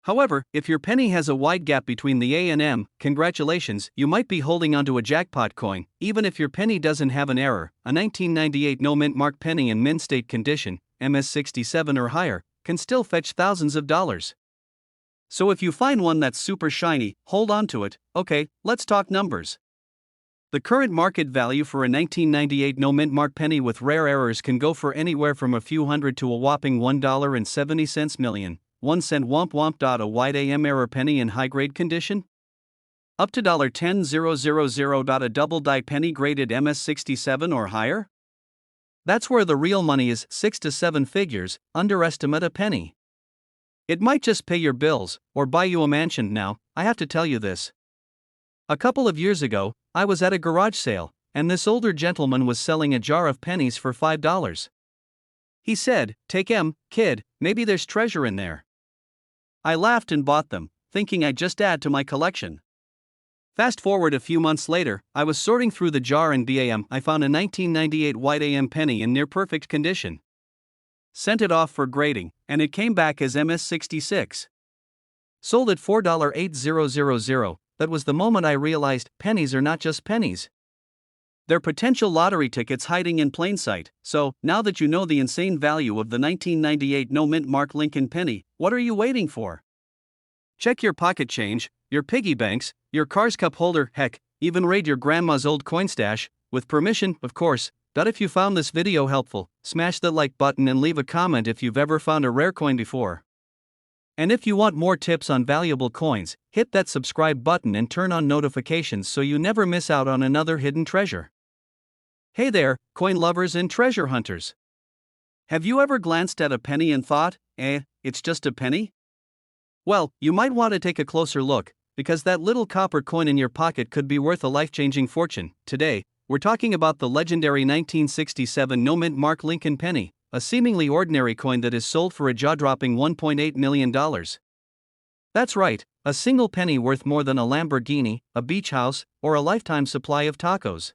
However, if your penny has a wide gap between the A and M, congratulations, you might be holding onto a jackpot coin. Even if your penny doesn't have an error, a 1998 no mint mark penny in mint state condition, MS67 or higher, can still fetch thousands of dollars. So if you find one that's super shiny, hold on to it. Okay, let's talk numbers. The current market value for a 1998 no mint mark penny with rare errors can go for anywhere from a few hundred to a whopping $1.70 million. 1 cent womp womp. A wide AM error penny in high grade condition? Up to $10,000. A double die penny graded MS67 or higher? That's where the real money is. 6 to 7 figures. Underestimate a penny. It might just pay your bills, or buy you a mansion. Now, I have to tell you this. A couple of years ago, I was at a garage sale, and this older gentleman was selling a jar of pennies for $5. He said, "Take 'em, kid, maybe there's treasure in there." I laughed and bought them, thinking I'd just add to my collection. Fast forward a few months later, I was sorting through the jar and BAM. I found a 1998 white AM penny in near perfect condition. Sent it off for grading, and it came back as MS66. Sold at $4.8000. That was the moment I realized pennies are not just pennies. They're potential lottery tickets hiding in plain sight. So, now that you know the insane value of the 1998 no mint mark Lincoln penny, what are you waiting for? Check your pocket change, your piggy banks, your car's cup holder, heck, even raid your grandma's old coin stash, with permission, of course. But if you found this video helpful, smash the like button and leave a comment if you've ever found a rare coin before. And if you want more tips on valuable coins, hit that subscribe button and turn on notifications so you never miss out on another hidden treasure. Hey there, coin lovers and treasure hunters. Have you ever glanced at a penny and thought, it's just a penny? Well, you might want to take a closer look, because that little copper coin in your pocket could be worth a life-changing fortune. Today, we're talking about the legendary 1967 no mint mark Lincoln penny, a seemingly ordinary coin that is sold for a jaw-dropping $1.8 million. That's right, a single penny worth more than a Lamborghini, a beach house, or a lifetime supply of tacos.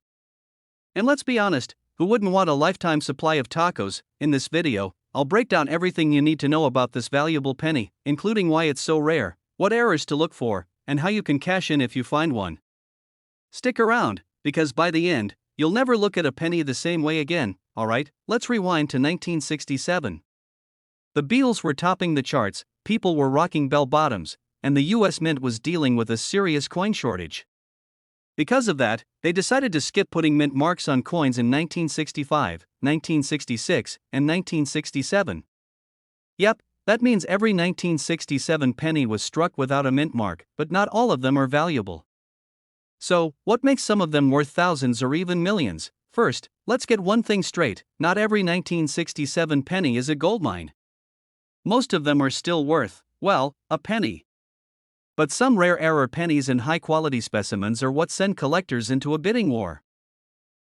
And let's be honest, who wouldn't want a lifetime supply of tacos? In this video, I'll break down everything you need to know about this valuable penny, including why it's so rare, what errors to look for, and how you can cash in if you find one. Stick around, because by the end, you'll never look at a penny the same way again. Alright, let's rewind to 1967. The Beatles were topping the charts, people were rocking bell bottoms, and the U.S. Mint was dealing with a serious coin shortage. Because of that, they decided to skip putting mint marks on coins in 1965, 1966, and 1967. Yep, that means every 1967 penny was struck without a mint mark, but not all of them are valuable. So, what makes some of them worth thousands or even millions? First, let's get one thing straight, not every 1967 penny is a goldmine. Most of them are still worth, well, a penny. But some rare error pennies and high-quality specimens are what send collectors into a bidding war.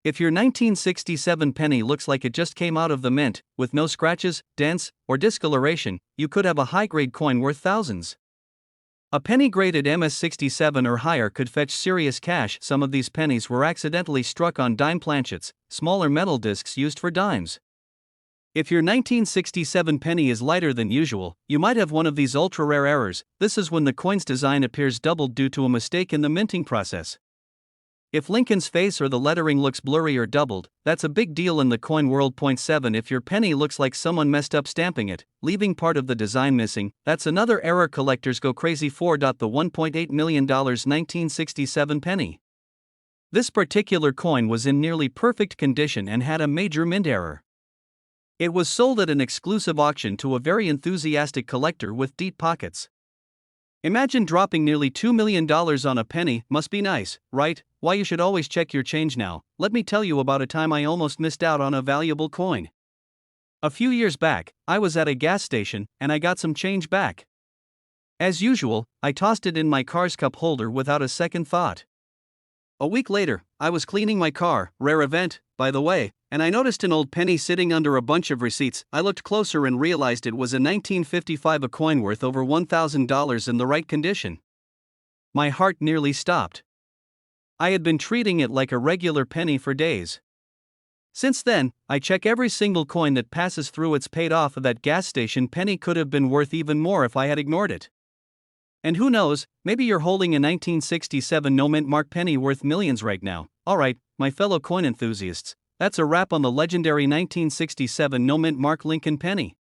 If your 1967 penny looks like it just came out of the mint, with no scratches, dents, or discoloration, you could have a high-grade coin worth thousands. A penny graded MS67 or higher could fetch serious cash. Some of these pennies were accidentally struck on dime planchets, smaller metal discs used for dimes. If your 1967 penny is lighter than usual, you might have one of these ultra-rare errors. This is when the coin's design appears doubled due to a mistake in the minting process. If Lincoln's face or the lettering looks blurry or doubled, that's a big deal in the coin world. Point 7. If your penny looks like someone messed up stamping it, leaving part of the design missing, that's another error collectors go crazy for. The $1.8 million 1967 penny. This particular coin was in nearly perfect condition and had a major mint error. It was sold at an exclusive auction to a very enthusiastic collector with deep pockets. Imagine dropping nearly $2 million on a penny. Must be nice, right? Why you should always check your change now. Let me tell you about a time I almost missed out on a valuable coin. A few years back, I was at a gas station, and I got some change back. As usual, I tossed it in my car's cup holder without a second thought. A week later, I was cleaning my car, rare event, by the way, and I noticed an old penny sitting under a bunch of receipts. I looked closer and realized it was a 1955 a coin worth over $1,000 in the right condition. My heart nearly stopped. I had been treating it like a regular penny for days. Since then, I check every single coin that passes through. It's paid off. That gas station penny could have been worth even more if I had ignored it. And who knows, maybe you're holding a 1967 no mint mark penny worth millions right now. Alright, my fellow coin enthusiasts, that's a wrap on the legendary 1967 no mint mark Lincoln penny.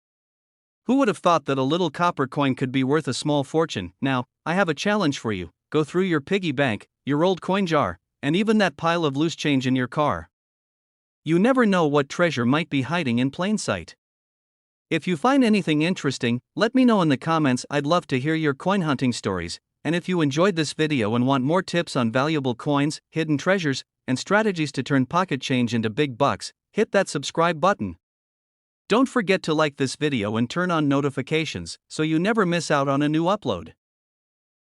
Who would have thought that a little copper coin could be worth a small fortune? Now, I have a challenge for you. Go through your piggy bank, your old coin jar, and even that pile of loose change in your car. You never know what treasure might be hiding in plain sight. If you find anything interesting, let me know in the comments. I'd love to hear your coin hunting stories. And if you enjoyed this video and want more tips on valuable coins, hidden treasures, and strategies to turn pocket change into big bucks, hit that subscribe button. Don't forget to like this video and turn on notifications so you never miss out on a new upload.